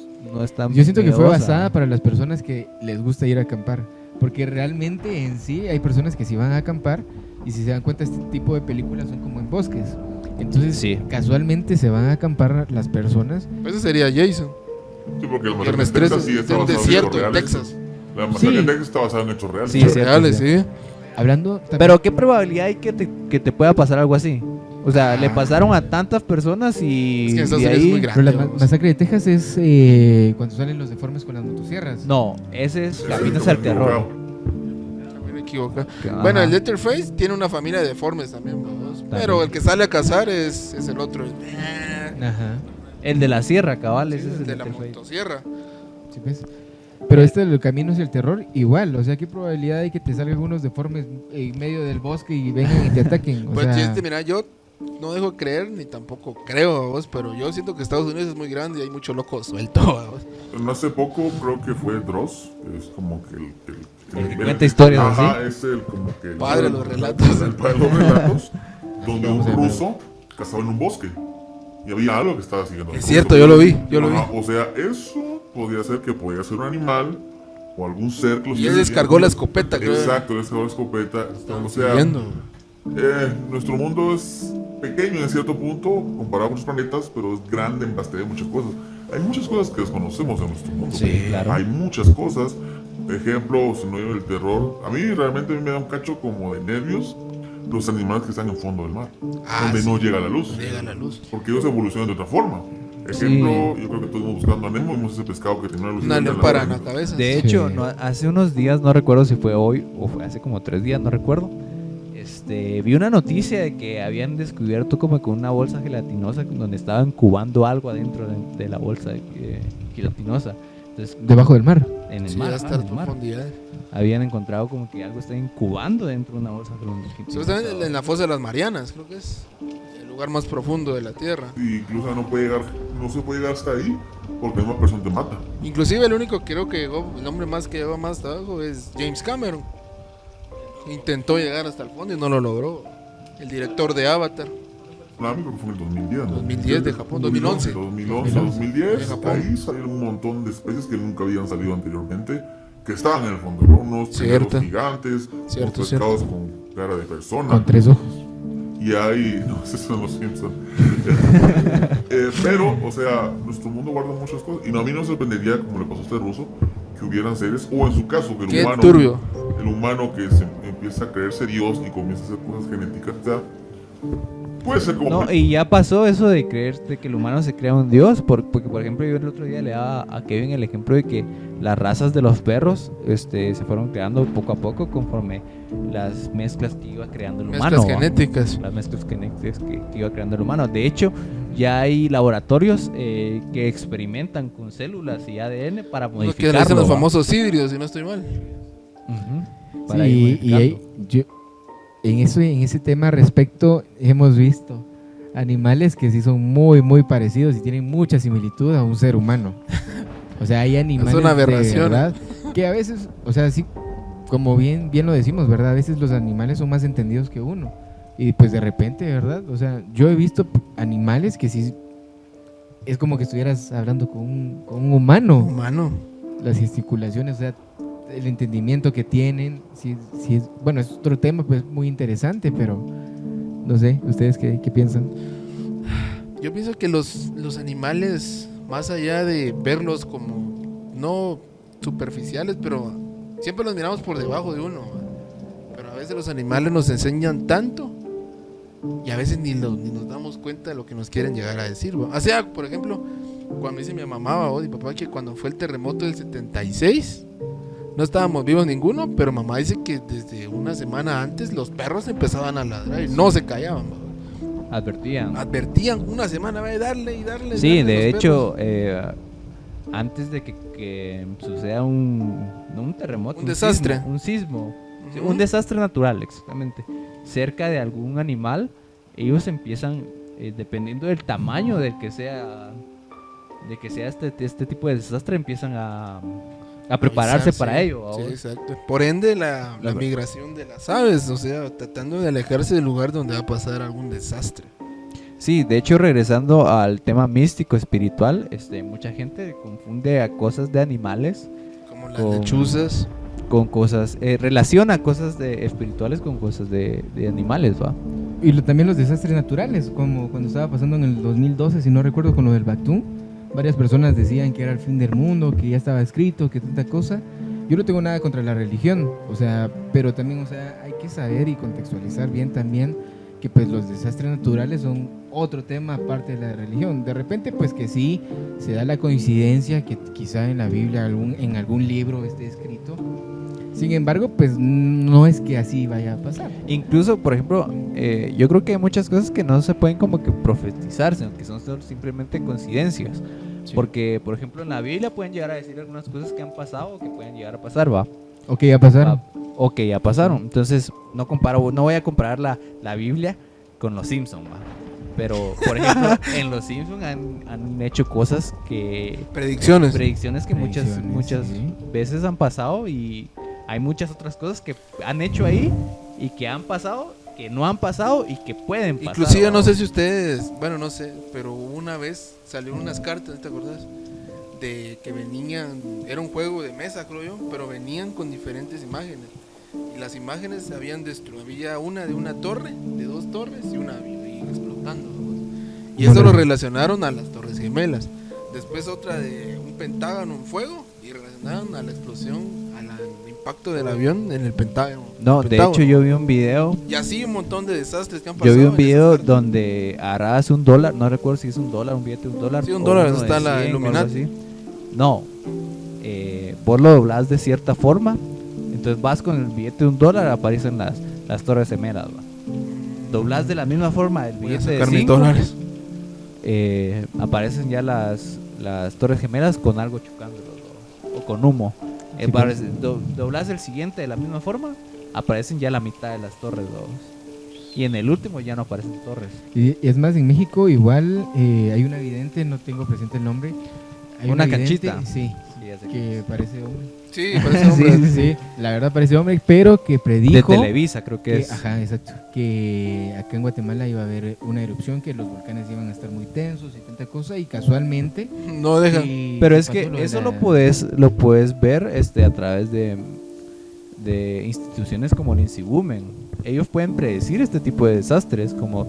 tan Yo siento que fue miedosa. basada para las personas que les gusta ir a acampar. Porque realmente en sí hay personas que sí van a acampar y si se dan cuenta este tipo de películas son como en bosques. Entonces Sí. casualmente se van a acampar las personas. Pues ese sería Jason. Sí, porque el Viernes Masacre en 13 Texas sí está de un basado en desierto hechos en reales. Texas. La Masacre en Sí. Texas está basada en hechos reales. Sí, Hechos cierto, reales, sí. sí. Hablando también, Pero ¿qué probabilidad hay que te pueda pasar algo así? O sea, le pasaron a tantas personas y Es que en Estados de Unidos es ahí... muy pero grande. la vamos. masacre de Texas es cuando salen los deformes con las motosierras. No, ese es Sí, Caminos sí, al sí, Terror. También me equivoco. Ajá. Bueno, el Letterface tiene una familia de deformes también, vamos. Pero el que sale a cazar es el otro. Ajá. El de la sierra, cabal, ese Sí, es el el de la Letterface. motosierra. ¿Sí ves? Pero este de los caminos y el terror, igual. O sea, ¿qué probabilidad hay que te salgan unos deformes en medio del bosque y vengan y te ataquen? O Pues sea, chiste, mira, yo no dejo creer ni tampoco creo, vos, pero yo siento que Estados Unidos es muy grande y hay mucho loco suelto, vos. No hace poco creo que fue Dross, que es como que El que cuenta historias Ajá, así. es el como que Padre de los relatos. El padre de los relatos, donde un Vamos a ver. ruso cazaba en un bosque y había algo que estaba siguiendo. al Es ruso. cierto, yo lo vi, yo lo vi. Ajá, o sea, eso podría ser que podía ser un animal o algún ser que los Y él esté descargó siguiendo. la escopeta, creo. Exacto, él descargó la escopeta. O sea, Viendo. nuestro mundo es pequeño en cierto punto comparado con otros planetas, pero es grande en base de muchas cosas. Hay muchas cosas que desconocemos en nuestro mundo. Sí, claro. Hay muchas cosas. Ejemplo, si no digo el terror, a mí realmente me da un cacho como de nervios los animales que están en fondo del mar, Ah, donde sí. no llega la luz. Llega la luz. Porque ellos evolucionan de otra forma. Ejemplo, yo creo que todos buscando a Nemo, vimos ese pescado que tenía una luz. Una lámpara en la cabeza. De Sí. hecho, hace unos días, no recuerdo si fue hoy o fue hace como 3 días, no recuerdo. Vi una noticia de que habían descubierto como con una bolsa gelatinosa donde estaban incubando algo adentro de la bolsa gelatinosa. Entonces, debajo del mar. en el Sí, mar, ya ajá, está en en el mar, profundidad. habían encontrado como que algo está incubando dentro de una bolsa gelatinosa. Supuestamente en la fosa de las Marianas, creo que es el lugar más profundo de la Tierra. Y incluso no se puede llegar hasta ahí porque una persona te mata. Inclusive el único que creo que llegó, el hombre más que llegó más hasta abajo es James Cameron. Intentó llegar hasta el fondo y no lo logró. El director de Avatar. Tsunami creo que fue en el 2010, ¿no? 2010 de Japón, 2011. 2010, De Japón. ahí salieron un montón de especies que nunca habían salido anteriormente, que estaban en el fondo, ¿no? Unos Cierto. pescados gigantes, Cierto, unos pescados con cara de persona. Con 3 ojos. Y hay, no, esos son los Simpsons. Pero, o sea, nuestro mundo guarda muchas cosas. Y no, a mí no me sorprendería, como le pasó a este ruso, que hubieran seres, o en su caso, que Qué el humano, turbio. el humano que se empieza a creerse Dios y comienza a hacer cosas genéticas, o sea, Puede ser como... No, y ya pasó eso de creer de que el humano se crea un dios, porque por ejemplo yo el otro día le daba a Kevin el ejemplo de que las razas de los perros se fueron creando poco a poco conforme las mezclas que iba creando el humano. Mezclas genéticas. Las mezclas genéticas que iba creando el humano. De hecho, ya hay laboratorios que experimentan con células y ADN para Lo modificarlo. que le hacen los ¿va? famosos híbridos, si no estoy mal. Ujú, para Sí, ir y ahí, en ese tema respecto hemos visto animales que sí son muy, muy parecidos y tienen mucha similitud a un ser humano. O sea, hay animales una de aberración. verdad que a veces, o sea, sí, como bien lo decimos, ¿verdad? A veces los animales son más entendidos que uno. Y pues de repente, ¿verdad? O sea, yo he visto animales que sí es como que estuvieras hablando con un humano. Humano. Las gesticulaciones, o sea, el entendimiento que tienen, sí es, bueno, es otro tema pues muy interesante, pero no sé, ¿ustedes qué piensan? Yo pienso que los animales, más allá de verlos como no superficiales, pero siempre los miramos por debajo de uno. Pero a veces los animales nos enseñan tanto y a veces ni nos damos cuenta de lo que nos quieren llegar a decir. ¿Va? O sea, por ejemplo, cuando dice mi mamá o mi papá que cuando fue el terremoto del 76 no estábamos vivos ninguno, pero mamá dice que desde una semana antes los perros empezaban a ladrar y no se callaban. ¿Va? Advertían una semana, va a darle y darle. Sí, darle de los hecho, antes de que suceda no un terremoto, Un desastre. Un sismo, sí, Ujú. un desastre natural, exactamente, cerca de algún animal, ellos empiezan, dependiendo del tamaño del que sea, este tipo de desastre, empiezan a prepararse Avisar, para sí. ello. Sí, ¿va? exacto. Por ende, la migración de las aves, o sea, tratando de alejarse del lugar donde va a pasar algún desastre. Sí, de hecho, regresando al tema místico espiritual, mucha gente confunde a cosas de animales Como las Con- lechuzas. con cosas, relaciona cosas espirituales con cosas de animales, ¿va? Y también los desastres naturales, como cuando estaba pasando en el 2012, si no recuerdo, con lo del Bactún, varias personas decían que era el fin del mundo, que ya estaba escrito, que tanta cosa. Yo no tengo nada contra la religión, o sea, pero también, o sea, hay que saber y contextualizar bien también que pues los desastres naturales son otro tema aparte de la religión. De repente pues que sí se da la coincidencia que quizá en la Biblia en algún libro esté escrito. Sin embargo, pues no es que así vaya a pasar. Incluso, por ejemplo, yo creo que hay muchas cosas que no se pueden como que profetizar, sino que son solo simplemente coincidencias. Sí. Porque, por ejemplo, en la Biblia pueden llegar a decir algunas cosas que han pasado o que pueden llegar a pasar, ¿va? O que ya pasaron. Va, o que ya pasaron. Entonces, no voy a comparar la Biblia con los Simpsons, ¿va? Pero, por ejemplo, en los Simpsons han hecho cosas que... Predicciones. Predicciones que muchas Sí. veces han pasado, y hay muchas otras cosas que han hecho ahí y que han pasado, que no han pasado y que pueden pasar. Inclusive ¿va? no sé si ustedes, bueno, no sé, pero una vez salieron unas cartas, ¿te acuerdas? De que venían, era un juego de mesa, creo yo, pero venían con diferentes imágenes. Y las imágenes había una de una torre, de dos torres y una ahí explotando. ¿no? Y eso lo relacionaron a las Torres Gemelas. Después otra de un pentágono en fuego y relacionaron a la explosión, al impacto del avión en el pentágono. No, de hecho yo vi un video. Y así un montón de desastres que han pasado. Yo vi un en video esas cartas. donde agarrabas $1, no recuerdo si es $1, un billete de $1. Sí, o $1, uno de está la 100 o algo Illuminati. así. No, vos lo doblás de cierta forma, entonces vas con el billete de $1, aparecen las Torres Gemelas, ¿va? Doblás de la misma forma el Voy a billete de sacar mis 5, dólares. aparecen ya las Torres Gemelas con algo chocándolo, o con humo. Sí, Doblás el siguiente de la misma forma, aparecen ya la mitad de las torres, ¿va? Y en el último ya no aparecen torres. Y es más, en México igual hay una vidente, no tengo presente el nombre. Hay Una vidente, canchita. Sí, Sí, ya sé que parece hombre. Sí, parece hombre. Sí, sí, la verdad parece hombre, pero que de predijo... Televisa creo que es. Ajá, exacto. Que acá en Guatemala iba a haber una erupción, que los volcanes iban a estar muy tensos y tanta cosa, y casualmente... No dejan. sí, Pero es pasó que de eso la- lo puedes ver a través de instituciones como el INSIGUMEN. Ellos pueden predecir este tipo de desastres, como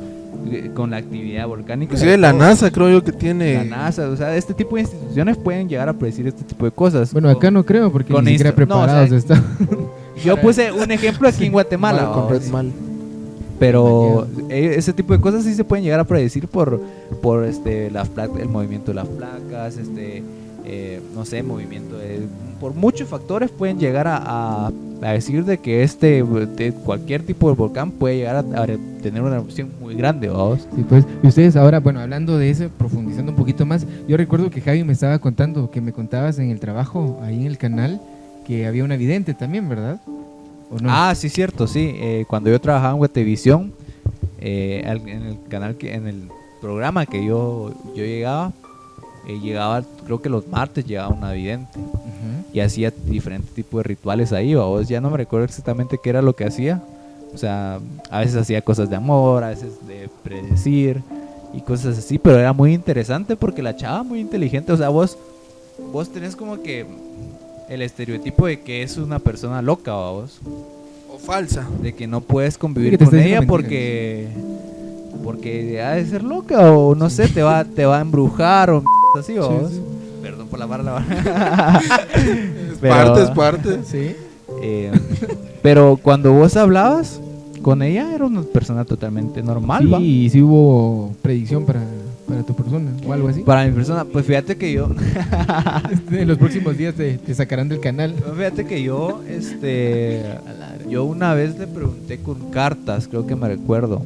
con la actividad volcánica. Inclusive la NASA creo yo que tiene... La NASA, o sea, este tipo de instituciones pueden llegar a predecir este tipo de cosas. Bueno, acá no creo, porque con ni siquiera no, o sea, preparados están. Yo puse un ejemplo aquí en Guatemala. Mal con ¿va? Red Mal. Pero ese tipo de cosas sí se pueden llegar a predecir por el movimiento de las placas, no sé, por muchos factores pueden llegar a decir de que de cualquier tipo de volcán puede llegar a tener una erupción muy grande, ¿vamos? Sí, pues, y ustedes ahora, bueno, hablando de eso, profundizando un poquito más, yo recuerdo que Javi me estaba contando, que me contabas en el trabajo, ahí en el canal, que había una vidente también, ¿verdad? ¿O no? Ah, sí, cierto, sí. Cuando yo trabajaba en Guatevisión, en el canal, en el programa que yo llegaba, creo que los martes llegaba una vidente. Ujú. Y hacía diferentes tipos de rituales ahí, vos ya no me recuerdo exactamente qué era lo que hacía. O sea, a veces hacía cosas de amor, a veces de predecir y cosas así, pero era muy interesante porque la chava muy inteligente. O sea, vos tenés como que el estereotipo de que es una persona loca, vos, O falsa. de que no puedes convivir Sí, que te con está ella diciendo porque ha de ser loca o no sé, te va a embrujar o así, vos. Sí. Perdón por la barra. Es parte. Sí. Pero cuando vos hablabas con ella era una persona totalmente normal, ¿va? Sí, y sí hubo predicción para tu persona o algo así. Para mi persona, pues fíjate que yo En los próximos días te sacarán del canal. fíjate que yo una vez le pregunté con cartas, creo que me recuerdo.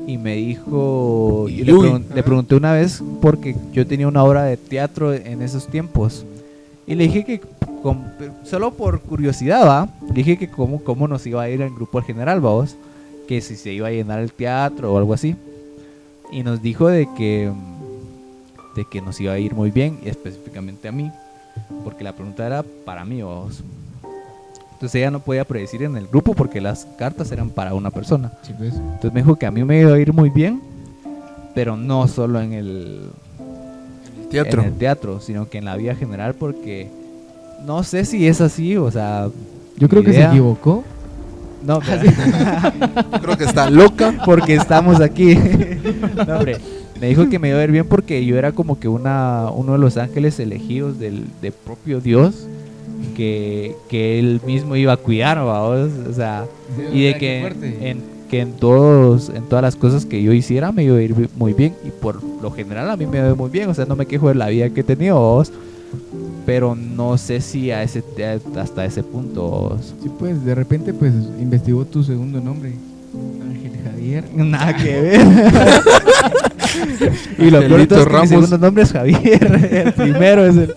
Y me dijo, Y yo uy, le pregunté una vez porque yo tenía una obra de teatro en esos tiempos. Y le dije que, solo por curiosidad, ¿va? Le dije que cómo nos iba a ir el grupo al general, vamos. Que si se iba a llenar el teatro o algo así. Y nos dijo de que nos iba a ir muy bien, y específicamente a mí. Porque la pregunta era para mí, vamos. Entonces ella no podía predecir en el grupo porque las cartas eran para una persona. Sí, pues. Entonces me dijo que a mí me iba a ir muy bien, pero no solo en el teatro, sino que en la vida general, porque no sé si es así, o sea, Yo creo ni que se idea. equivocó. No, Yo creo que está loca. porque estamos aquí. No, hombre, me dijo que me iba a ir bien porque yo era como que uno de los ángeles elegidos del propio Dios, que él mismo iba a cuidar, ¿vamos? O sea, y de que en todas las cosas que yo hiciera me iba a ir muy bien, y por lo general a mí me va muy bien, o sea, no me quejo de la vida que he tenido, ¿vos? Pero no sé si hasta ese punto, ¿vos? Sí, pues, de repente, pues, investigó tu segundo nombre, Ángel Javier. Nada que ver. Y lo peor de Angelito todo es que mi Ramos. segundo nombre es Javier, el primero es el...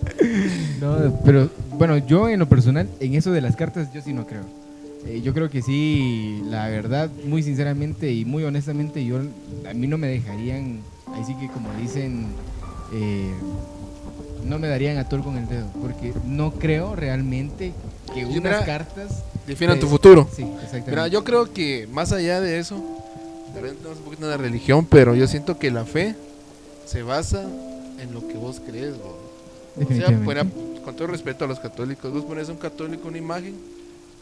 No, pero, bueno, yo en lo personal, en eso de las cartas, yo sí no creo. Yo creo que sí, la verdad, muy sinceramente y muy honestamente, a mí no me dejarían, ahí sí que como dicen, no me darían atol con el dedo, porque no creo realmente que Sí, unas mira, cartas Definen tu futuro. Sí, exactamente. Mira, yo creo que más allá de eso, de repente tenemos un poquito de religión, pero yo siento que la fe se basa en lo que vos crees, vos. O sea, Definitivamente. con todo respeto a los católicos, vos pones a un católico una imagen,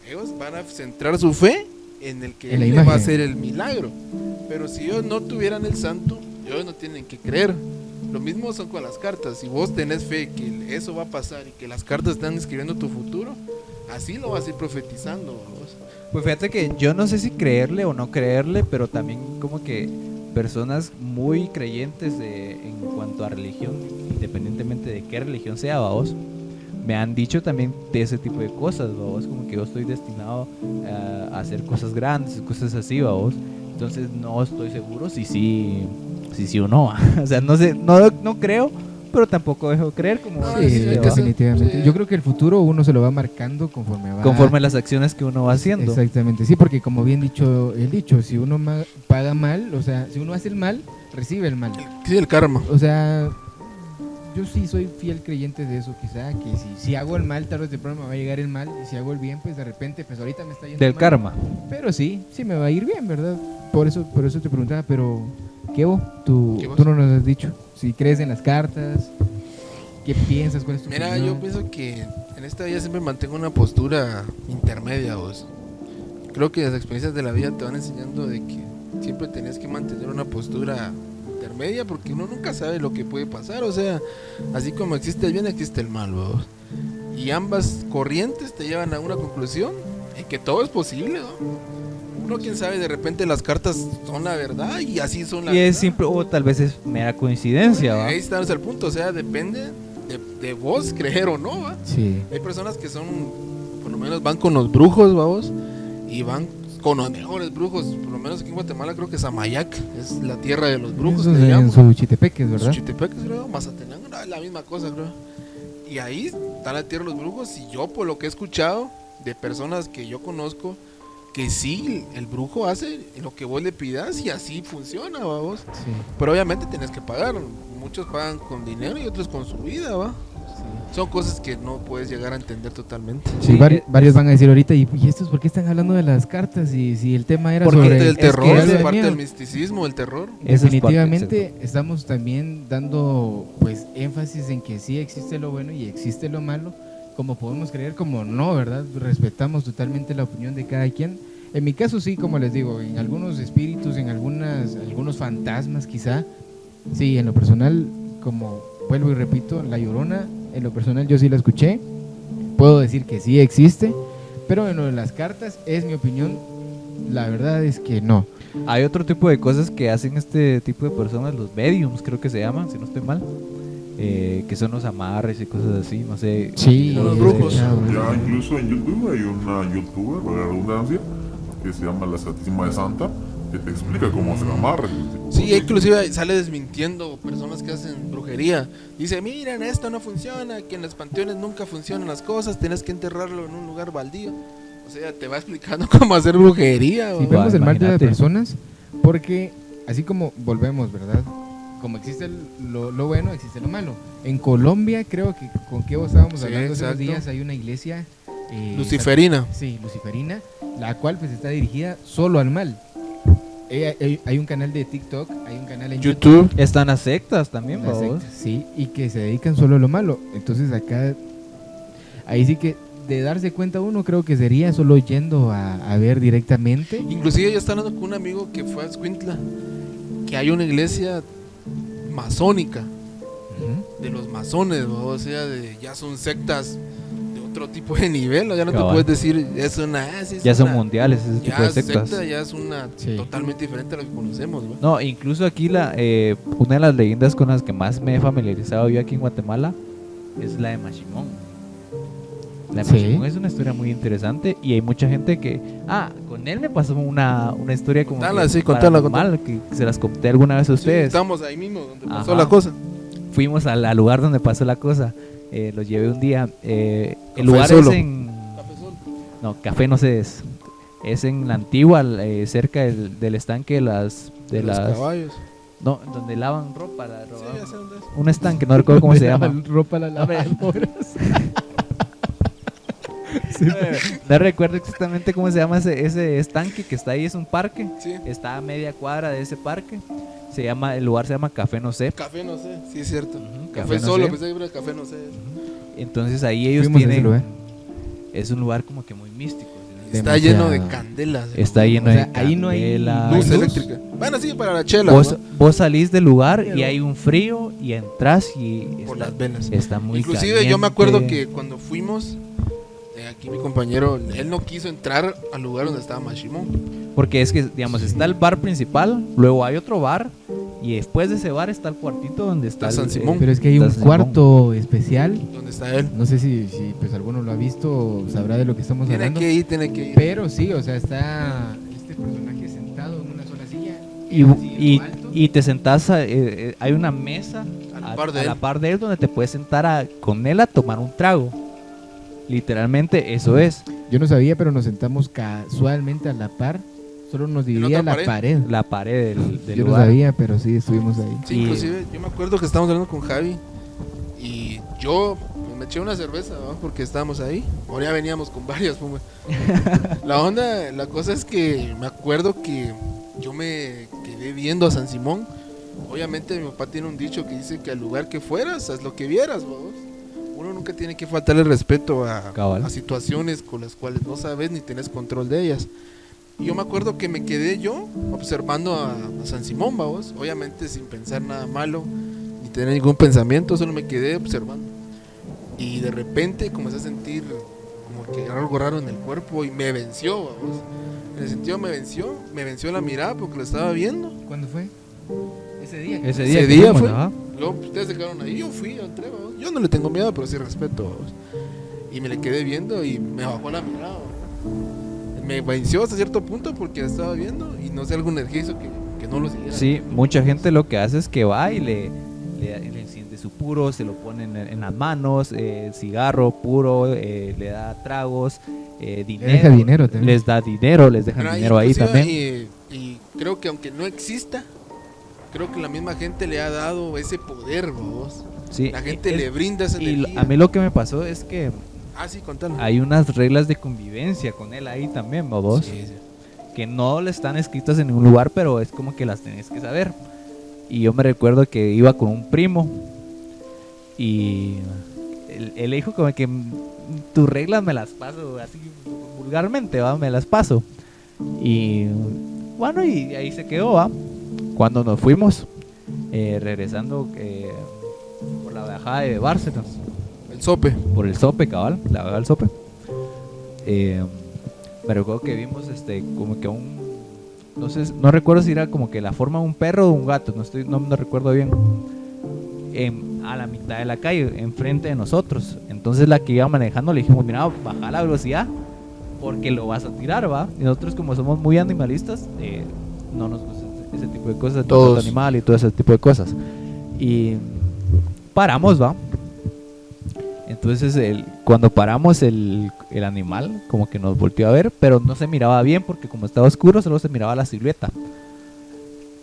ellos van a centrar su fe en el que En la él le va a imagen. hacer el milagro. Pero si ellos no tuvieran el santo, ellos no tienen que creer. Lo mismo son con las cartas. Si vos tenés fe que eso va a pasar y que las cartas están escribiendo tu futuro, así lo vas a ir profetizando, vos. Pues fíjate que yo no sé si creerle o no creerle, pero también como que personas muy creyentes en cuanto a religión, independientemente de qué religión sea, vos, me han dicho también de ese tipo de cosas, vos, como que yo estoy destinado a hacer cosas grandes, cosas así, vos. Entonces no estoy seguro si sí o no. O sea, no sé, no creo, pero tampoco dejo de creer, como Ah, Sí, sí, dijiste, hay ¿va? que definitivamente. Sí. Yo creo que el futuro uno se lo va marcando conforme va. Conforme las acciones que uno va haciendo. Exactamente, sí, porque como bien dicho el dicho, si uno paga mal, o sea, si uno hace el mal, recibe el mal. Sí, el karma. O sea, yo sí soy fiel creyente de eso, quizá, que si hago el mal, tarde o temprano me va a llegar el mal, y si hago el bien, pues de repente, pues ahorita me está yendo Del mal. karma. Pero sí me va a ir bien, ¿verdad? Por eso te preguntaba, pero, Kevo, tú ¿Qué vos? no nos has dicho si crees en las cartas, qué piensas, cuál es tu Mira, opinión. yo pienso que en esta vida siempre mantengo una postura intermedia, vos. Creo que las experiencias de la vida te van enseñando de que siempre tenés que mantener una postura intermedia porque uno nunca sabe lo que puede pasar. O sea, así como existe el bien, existe el mal, vos. Y ambas corrientes te llevan a una conclusión en que todo es posible, ¿no? Uno, quién sabe, de repente las cartas son la verdad y así son la Y verdad. es simple, o tal vez es mera coincidencia, ¿va? Ahí está el punto, o sea, depende de vos creer o no, ¿va? Sí. Hay personas que son, por lo menos van con los brujos, vamos, y van con los mejores brujos. Por lo menos aquí en Guatemala creo que Samayac es la tierra de los brujos. Eso que es le en llaman. Suchitepeques, ¿verdad? Suchitepeques, creo, Mazatenango, no, es la misma cosa, creo. Y ahí está la tierra de los brujos. Y yo, por lo que he escuchado de personas que yo conozco, que sí, el brujo hace lo que vos le pidas y así funciona, vamos. Sí. Pero obviamente tenés que pagar. Muchos pagan con dinero y otros con su vida, va. Son cosas que no puedes llegar a entender totalmente. Sí, varios van a decir ahorita, ¿y estos por qué están hablando de las cartas? Y si el tema era Porque sobre Parte del es que terror, es de parte miedo. del misticismo, el terror. Esa es Definitivamente parte, estamos también dando pues énfasis en que sí existe lo bueno y existe lo malo, como podemos creer, como no, ¿verdad? Respetamos totalmente la opinión de cada quien. En mi caso sí, como les digo, en algunos espíritus, en algunos fantasmas quizá, sí, en lo personal, como vuelvo y repito, La Llorona, en lo personal yo sí la escuché, puedo decir que sí existe, pero en lo de las cartas, es mi opinión, la verdad es que no. Hay otro tipo de cosas que hacen este tipo de personas, los mediums creo que se llaman, si no estoy mal, que son los amarres y cosas así, no sé. Sí, Los brujos. Ya incluso en YouTube hay una youtuber, para la redundancia, que se llama La Santísima de Santa, que te explica cómo se amarra. Sí, inclusive sale desmintiendo personas que hacen brujería. Dice, miren, esto no funciona, que en los panteones nunca funcionan las cosas, tienes que enterrarlo en un lugar baldío. O sea, te va explicando cómo hacer brujería. Si ¿va? vemos el mal de las imagínate. personas, porque así como volvemos, ¿verdad? Como existe lo bueno, existe lo malo. En Colombia, creo que con qué vos estábamos Sí, hablando hace unos exacto. días, hay una iglesia Luciferina. Sí, luciferina, la cual pues está dirigida solo al mal. Hay un canal de TikTok, hay un canal en YouTube. Están las sectas también, las babos. sectas, sí, y que se dedican solo a lo malo. Entonces acá, ahí sí que de darse cuenta uno, creo que sería solo yendo a ver directamente. Inclusive yo estaba hablando con un amigo que fue a Escuintla, que hay una iglesia masónica, Ujú. de los masones, ¿va? O sea, ya son sectas de otro tipo de nivel, ¿no? Ya no te Cabal. puedes decir, es una... sí, es Ya son una- mundiales ese tipo Ya de sectas. secta, ya es una Sí. totalmente diferente a lo que conocemos, ¿va? No, incluso aquí una de las leyendas con las que más me he familiarizado yo aquí en Guatemala es la de Machimón. La de Sí. Machimón es una historia muy interesante y hay mucha gente que... con él me pasó una historia como Contala, que sí, contala, paranormal, que se las conté alguna vez a Sí, ustedes. estamos ahí mismo donde pasó Ajá. la cosa. Fuimos al lugar donde pasó la cosa. Los llevé un día. El Café lugar Solo. es en... No, Café no sé, es en la antigua, cerca del estanque de las... De los caballos. No, donde lavan ropa. Sí, ya sé dónde es. Un estanque, no recuerdo cómo se llama. Ropa la Hombre. lavadoras. No recuerdo exactamente cómo se llama ese estanque que está ahí, es un parque. Sí. Está a media cuadra de ese parque. El lugar se llama Café No sé. Café no sé, sí es cierto. Ujú, Café No solo, sé. pensé que era café no sé. Entonces ahí ellos Fuimos a ese tienen... lugar. Es un lugar como que muy místico. ¿sí? Está Demasiado. lleno de candelas. Está lleno O sea, de ahí no hay candela. Luz ¿Luz? eléctrica. Bueno, sí, para la chela. Vos, ¿no? vos salís del lugar y Pero- hay un frío y entras y Por está, las velas. está muy Inclusive yo me acuerdo caliente. que cuando fuimos, aquí mi compañero, él no quiso entrar al lugar donde estaba Machimón. Porque es que, digamos, está el bar principal, luego hay otro bar y después de ese bar está el cuartito donde está Está el- San Simón. Pero es que hay un Está cuarto especial. Donde está él. No sé si pues alguno lo ha visto o sabrá de lo que estamos Tiene hablando. que ir, tiene que ir. Pero sí, o sea, está este personaje sentado en una sola silla. Y, así en y- lo alto. y te sentás, hay una mesa A la par de a él. la par de él donde te puedes sentar con él a tomar un trago. Literalmente eso es. Yo no sabía, pero nos sentamos casualmente a la par. Solo nos dividía otra la pared? pared. La pared del Yo no lugar. sabía, pero sí estuvimos ahí. Sí, Y- inclusive yo me acuerdo que estábamos hablando con Javi y yo me eché una cerveza, ¿no? Porque estábamos ahí. Ahora ya veníamos con varias. Pues, la cosa es que me acuerdo que yo me quedé viendo a San Simón. Obviamente mi papá tiene un dicho que dice que al lugar que fueras, haz lo que vieras, vos. Uno nunca tiene que faltarle respeto Cabal. a situaciones con las cuales no sabes ni tenés control de ellas. Y yo me acuerdo que me quedé yo observando a San Simón, vamos, obviamente sin pensar nada malo, ni tener ningún pensamiento, solo me quedé observando. Y de repente comencé a sentir como que algo raro en el cuerpo y me venció, vamos. En el sentido me venció la mirada porque lo estaba viendo. ¿Cuándo fue? Ese día. Ese Ese día, día que fue. fuimos, ajá. Luego ustedes se quedaron ahí, yo fui, entré, vamos. Yo no le tengo miedo, pero sí respeto, vamos. Y me le quedé viendo y me bajó la mirada, vamos. Me venció hasta cierto punto porque estaba viendo y no sé, algo energía hizo que no lo siguiera. Sí, mucha gente lo que hace es que va y le enciende su puro, se lo pone en las manos, cigarro puro, le da tragos, dinero. deja dinero también. Les da dinero, les dejan Pero dinero ahí inclusive, también. Y creo que aunque no exista, creo que la misma gente le ha dado ese poder, vos. Sí, La gente le brinda esa y energía. a mí lo que me pasó es que Ah, sí, contalo. hay unas reglas de convivencia con él ahí también, vos, Sí, sí. que no le están escritas en ningún lugar, pero es como que las tenés que saber. Y yo me recuerdo que iba con un primo y él le dijo como que tus reglas me las paso así vulgarmente, ¿va? Me las paso. Y bueno, y ahí se quedó, ¿va? Cuando nos fuimos, regresando por la bajada de Bárcenas, El sope. por el Sope, cabal, la bajada del Sope, me recuerdo que vimos como que no recuerdo si era como que la forma de un perro o de un gato, no recuerdo bien, a la mitad de la calle, enfrente de nosotros. Entonces la que iba manejando le dijimos, mira, baja la velocidad porque lo vas a tirar, ¿va? Y nosotros, como somos muy animalistas, no nos gusta ese tipo de cosas, el Todos. maltrato animal y todo ese tipo de cosas. Y paramos, ¿va? Entonces cuando paramos el animal como que nos volteó a ver, pero no se miraba bien porque como estaba oscuro solo se miraba la silueta.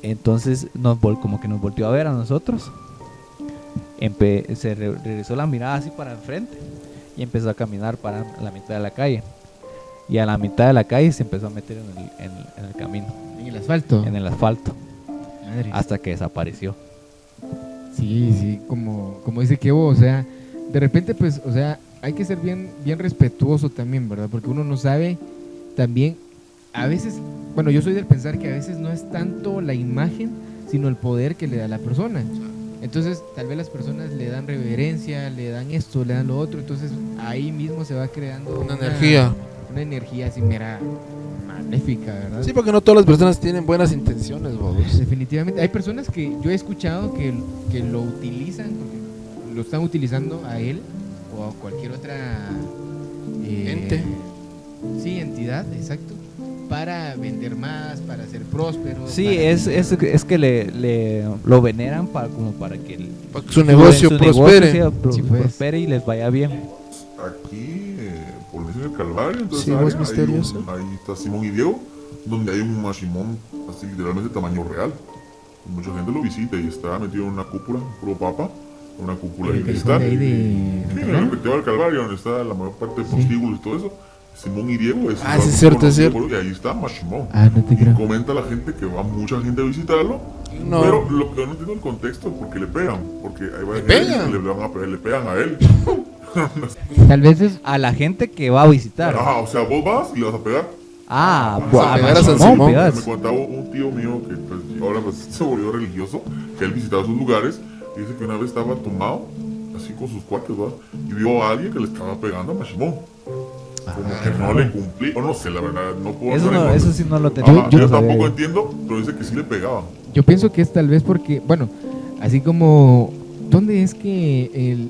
Entonces como que nos volteó a ver a nosotros. Regresó la mirada así para enfrente y empezó a caminar para la mitad de la calle. Y a la mitad de la calle se empezó a meter en el camino, En el asfalto. en el asfalto, Madre. hasta que desapareció. Sí, como dice Kevo, o sea, de repente pues, o sea, hay que ser bien respetuoso también, ¿verdad? Porque uno no sabe también, a veces, bueno, yo soy del pensar que a veces no es tanto la imagen, sino el poder que le da la persona. Entonces, tal vez las personas le dan reverencia, le dan esto, le dan lo otro, entonces ahí mismo se va creando Una energía. Una energía así, mera, maléfica, ¿verdad? Sí, porque no todas las personas tienen buenas intenciones, vos. Definitivamente. Hay personas que yo he escuchado que lo utilizan, lo están utilizando a él o a cualquier otra Ente. Sí, entidad, exacto, para vender más, para ser prósperos. Sí, para- es que lo veneran como para que Para que su negocio prospere. Sí, pues. prospere y les vaya bien. Aquí, por decir el Calvario, entonces Sí, voz misteriosa. ahí está Simón y Diego, donde hay un mashimón así literalmente tamaño real. Mucha gente lo visita y está metido en una cúpula, puro papa, una cúpula de el que cristal. esconde ahí de Sí, en el Santana. respectivo del Calvario, donde está la mayor parte de prostíbulos y todo eso. Simón y Diego es Ah, sí, es cierto, es cierto. Y ahí está Mashimón. Ah, no te Y creo. comenta la gente que va mucha gente a visitarlo. No. Pero lo que yo no entiendo el contexto es porque le pegan. Porque hay varias ¿Le gente pegan? que le pegan a él. Tal vez es A la gente que va a visitar. Ajá, o sea, vos vas y le vas a pegar. Pues, a pegar a San Simón, Simón. pegas. Me contaba un tío mío que pues, ahora pues, se volvió religioso, que él visitaba esos lugares y dice que una vez estaba tomado, así con sus cuates, ¿va? Y vio a alguien que le estaba pegando a Mashimón. Como que no le cumplí, o no sé, la verdad, no puedo Eso, entrar en no, eso cosas. sí no lo tenía. Ajá, yo yo no sabía. tampoco entiendo, pero dice que sí le pegaba. Yo pienso que es tal vez porque, bueno, así como, ¿dónde es que el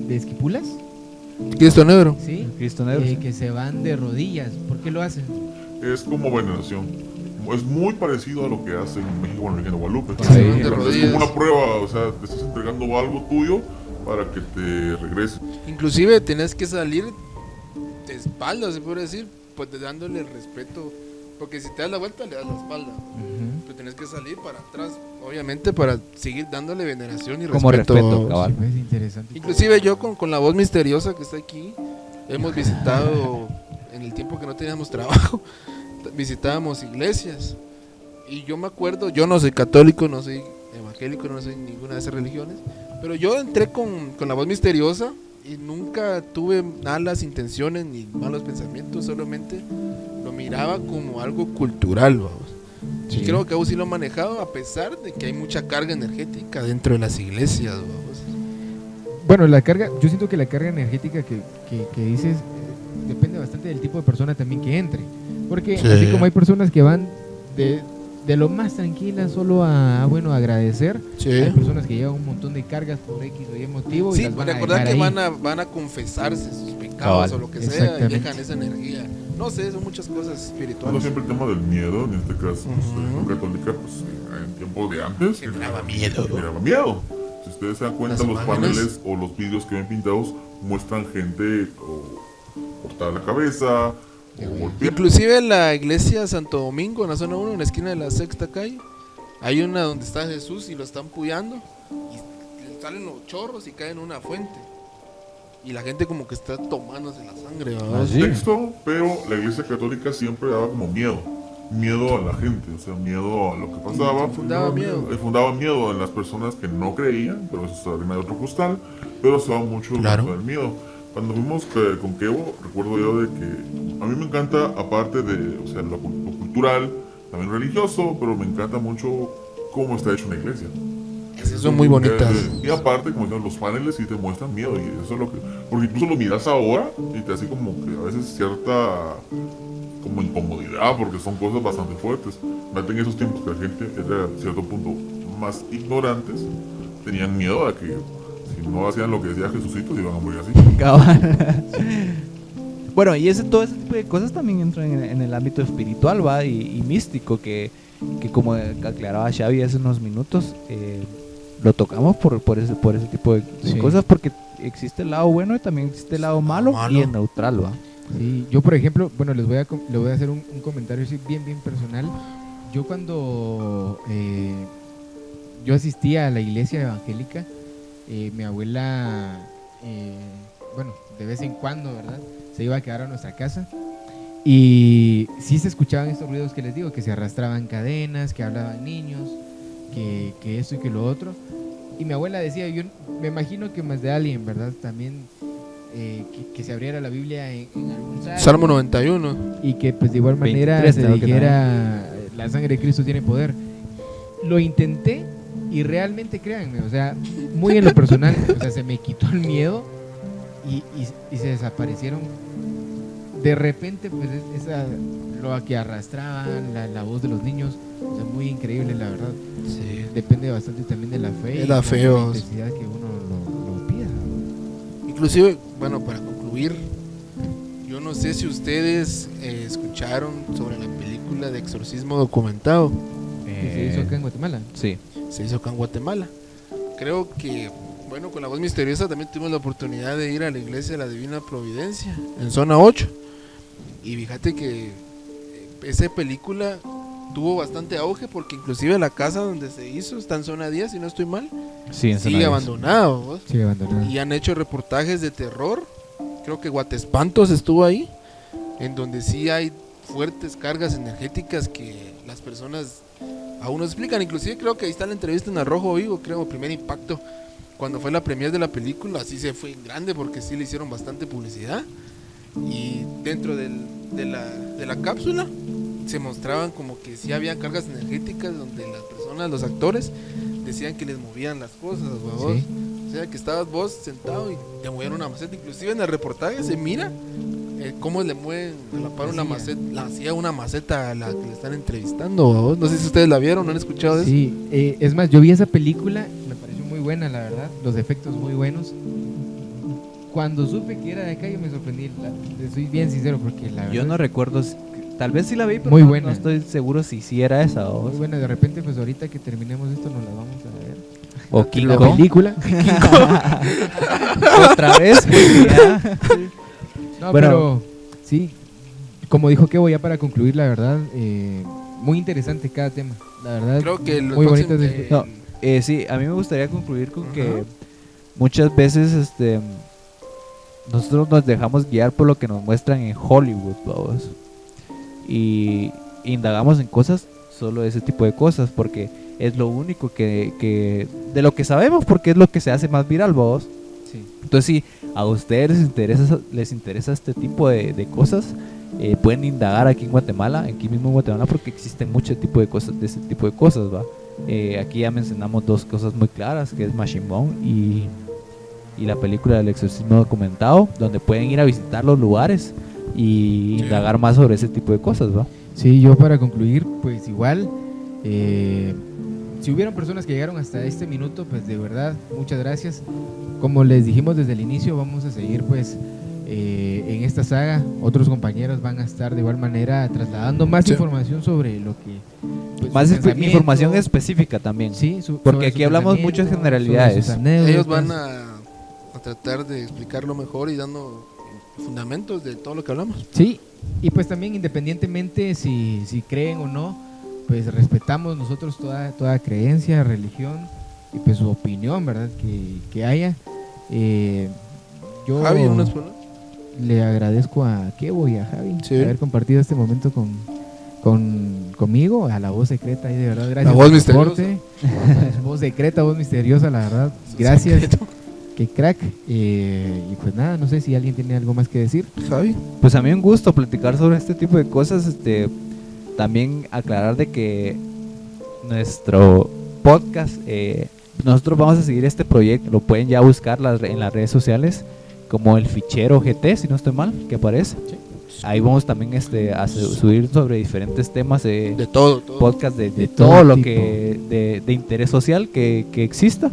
de Esquipulas? Cristo Negro. Sí. Cristo Negro, sí. Que se van de rodillas. ¿Por qué lo hacen? Es como veneración. Es muy parecido a lo que hace en México con la Virgen de Guadalupe. Sí, de es rodillas. como una prueba, o sea, te estás entregando algo tuyo para que te regrese. Inclusive tenés que salir de espaldas, se puede decir, pues dándole el respeto. Porque si te das la vuelta, le das la espalda. Pero tenés que salir para atrás, obviamente, para seguir dándole veneración y Como respeto, vos. cabal. Sí, pues, interesante. Inclusive yo con la voz misteriosa que está aquí, hemos visitado, en el tiempo que no teníamos trabajo, visitábamos iglesias. Y yo me acuerdo, yo no soy católico, no soy evangélico, no soy ninguna de esas religiones, pero yo entré con la voz misteriosa y nunca tuve malas intenciones ni malos pensamientos, solamente lo miraba como algo cultural, vamos. Sí. Y creo que aún sí lo he manejado a pesar de que hay mucha carga energética dentro de las iglesias, vamos. Bueno, la carga, yo siento que la carga energética que dices depende bastante del tipo de persona también que entre. Porque Sí. así como hay personas que van de lo más tranquila solo a bueno, agradecer, Sí. hay personas que llevan un montón de cargas por X o Y motivo y Sí, las van a recordar dejar que ahí. van a confesarse sus pecados Cabal, o lo que sea y exactamente. dejan esa energía. No sé, son muchas cosas Bueno, espirituales. siempre el tema del miedo, en este caso, pues, Ujú. la religión católica, pues en tiempos de antes, Generaba miedo. generaba miedo. Si ustedes se dan cuenta, Las los imágenes. paneles o los vídeos que ven pintados muestran gente cortada la cabeza, o golpeada. Inclusive en la iglesia Santo Domingo, en la zona 1, en la esquina de la Sexta Calle, hay una donde está Jesús y lo están puyando y le salen los chorros y caen en una fuente. Y la gente como que está tomándose la sangre, ¿verdad? ¿Ah, sí? Texto, pero la iglesia católica siempre daba como miedo a la gente, o sea, miedo a lo que pasaba. Fundaba miedo. Fundaba miedo en las personas que no creían, pero eso es harina de otro costal, pero se daba mucho Claro. el miedo. Cuando fuimos con Kevo, recuerdo yo de que a mí me encanta, aparte de, o sea, lo cultural, también religioso, pero me encanta mucho cómo está hecho una iglesia. Esas son muy bonitas. Y aparte, como decían, los paneles sí te muestran miedo. Y eso es lo que. Porque incluso lo miras ahora y te hace como que a veces cierta. Como incomodidad, porque son cosas bastante fuertes. Fíjate, en esos tiempos que la gente era a cierto punto más ignorantes, tenían miedo a que si no hacían lo que decía Jesucito, se iban a morir así. Cabal. Bueno, y todo ese tipo de cosas también entran en el ámbito espiritual, ¿va? Y místico, que como aclaraba Xavi hace unos minutos, lo tocamos por ese tipo de Sí. cosas, porque existe el lado bueno y también existe el lado malo, Malo. y el neutral, ¿va? Sí, yo por ejemplo, bueno, le voy a hacer un comentario así bien personal. Yo cuando yo asistía a la iglesia evangélica, mi abuela, bueno, de vez en cuando, ¿verdad? Se iba a quedar a nuestra casa y sí se escuchaban estos ruidos que les digo, que se arrastraban cadenas, que hablaban niños, que esto y que lo otro. Y mi abuela decía, yo me imagino que más de alguien, ¿verdad? También que se abriera la Biblia en algún Salmo 91. y que pues de igual manera 23 se creo que dijera la sangre de Cristo tiene poder. Lo intenté y realmente créanme, o sea, muy en lo personal, o sea, se me quitó el miedo y se desaparecieron. De repente pues lo que arrastraban, la voz de los niños, o sea, muy increíble la verdad. Sí. Depende bastante también de la fe De y la la fe, os. intensidad que uno lo pida. Inclusive, bueno, para concluir, yo no sé si ustedes escucharon sobre la película de exorcismo documentado. Que se hizo acá en Guatemala. Sí. Se hizo acá en Guatemala. Creo que, bueno, con la voz misteriosa también tuvimos la oportunidad de ir a la iglesia de la Divina Providencia, en zona 8. Y fíjate que esa película tuvo bastante auge porque inclusive la casa donde se hizo está en zona 10, si no estoy mal, Sí, en sigue Zona 10. abandonado. ¿vos? Sí, abandonado. Y han hecho reportajes de terror. Creo que Guatespantos estuvo ahí, en donde sí hay fuertes cargas energéticas que las personas aún no explican. Inclusive creo que ahí está la entrevista en Arrojo Vivo, creo, Primer Impacto, cuando fue la premier de la película. Así se fue en grande porque sí le hicieron bastante publicidad. Y dentro de la cápsula se mostraban como que sí había cargas energéticas donde las personas, los actores, decían que les movían las cosas, babos. Sí. O sea, que estabas vos sentado y te movían una maceta. Inclusive en el reportaje se mira cómo le mueven a la par una maceta, hacía una maceta a la que le están entrevistando, babos. No sé si ustedes la vieron, ¿no han escuchado de eso? Sí, es más, yo vi esa película, me pareció muy buena, la verdad, los efectos muy buenos. Cuando supe que era de acá, yo me sorprendí, soy bien sincero, porque la verdad, Yo no recuerdo, tal vez sí la vi, pero Muy no, buena. no estoy seguro si era esa o... muy buena, de repente, pues ahorita que terminemos esto, nos la vamos a ver. O King La Kong. película. Otra vez. Porque ya- No, Bueno. pero sí, como dijo Kevo, ya para concluir, la verdad, muy interesante cada tema, la verdad. Creo que muy bonito. No, sí, a mí me gustaría concluir con Ajá. que muchas veces nosotros nos dejamos guiar por lo que nos muestran en Hollywood, vamos. Y indagamos en cosas, solo ese tipo de cosas, porque es lo único que de lo que sabemos, porque es lo que se hace más viral, vamos. Sí. Entonces, si a ustedes les interesa este tipo de cosas, pueden indagar aquí en Guatemala, aquí mismo en Guatemala, porque existen muchos tipos de cosas, de ese tipo de cosas, ¿va? Aquí ya mencionamos dos cosas muy claras, que es Mashimón y y la película del exorcismo documentado, donde pueden ir a visitar los lugares y indagar más sobre ese tipo de cosas, ¿va? Sí, yo para concluir, pues igual, si hubieron personas que llegaron hasta este minuto, pues de verdad, muchas gracias. Como les dijimos desde el inicio, vamos a seguir pues en esta saga. Otros compañeros van a estar de igual manera trasladando más información sobre lo que... pues, Más su pensamiento. información específica también. Sí, porque sobre aquí su hablamos pensamiento, muchas generalidades. sobre sus anécdotas. Ellos van a tratar de explicarlo mejor y dando fundamentos de todo lo que hablamos. Sí, y pues también independientemente si creen o no, pues respetamos nosotros toda creencia, religión y pues su opinión, ¿verdad? Que haya. Yo Javi, unas palabras. le agradezco a Kevo y a Javi Sí. haber compartido este momento conmigo, a la voz secreta, y de verdad gracias La voz por el misteriosa. soporte. Voz secreta, voz misteriosa, la verdad, gracias. Qué crack. Y pues nada, no sé si alguien tiene algo más que decir. Javi. Pues a mí un gusto platicar sobre este tipo de cosas. También aclarar de que nuestro podcast, nosotros vamos a seguir este proyecto. Lo pueden ya buscar en las redes sociales como el fichero GT, si no estoy mal, que aparece. Ahí vamos también a subir sobre diferentes temas De todo. podcast de todo todo lo tipo. que de interés social que exista,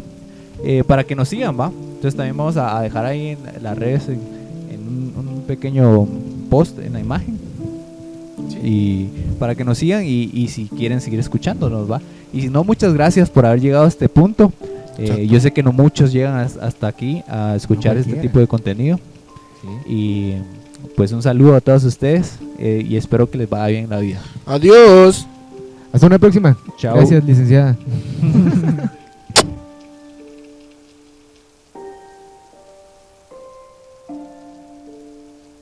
para que nos sigan, va. Entonces también vamos a dejar ahí en las redes en un pequeño post en la imagen, y para que nos sigan y si quieren seguir escuchándonos, va. Y si no, muchas gracias por haber llegado a este punto. Yo sé que no muchos llegan hasta aquí a escuchar No este cualquiera. tipo de contenido, Sí. y pues un saludo a todos ustedes, y espero que les vaya bien en la vida. Adiós. Hasta una próxima. Chao. Gracias, licenciada.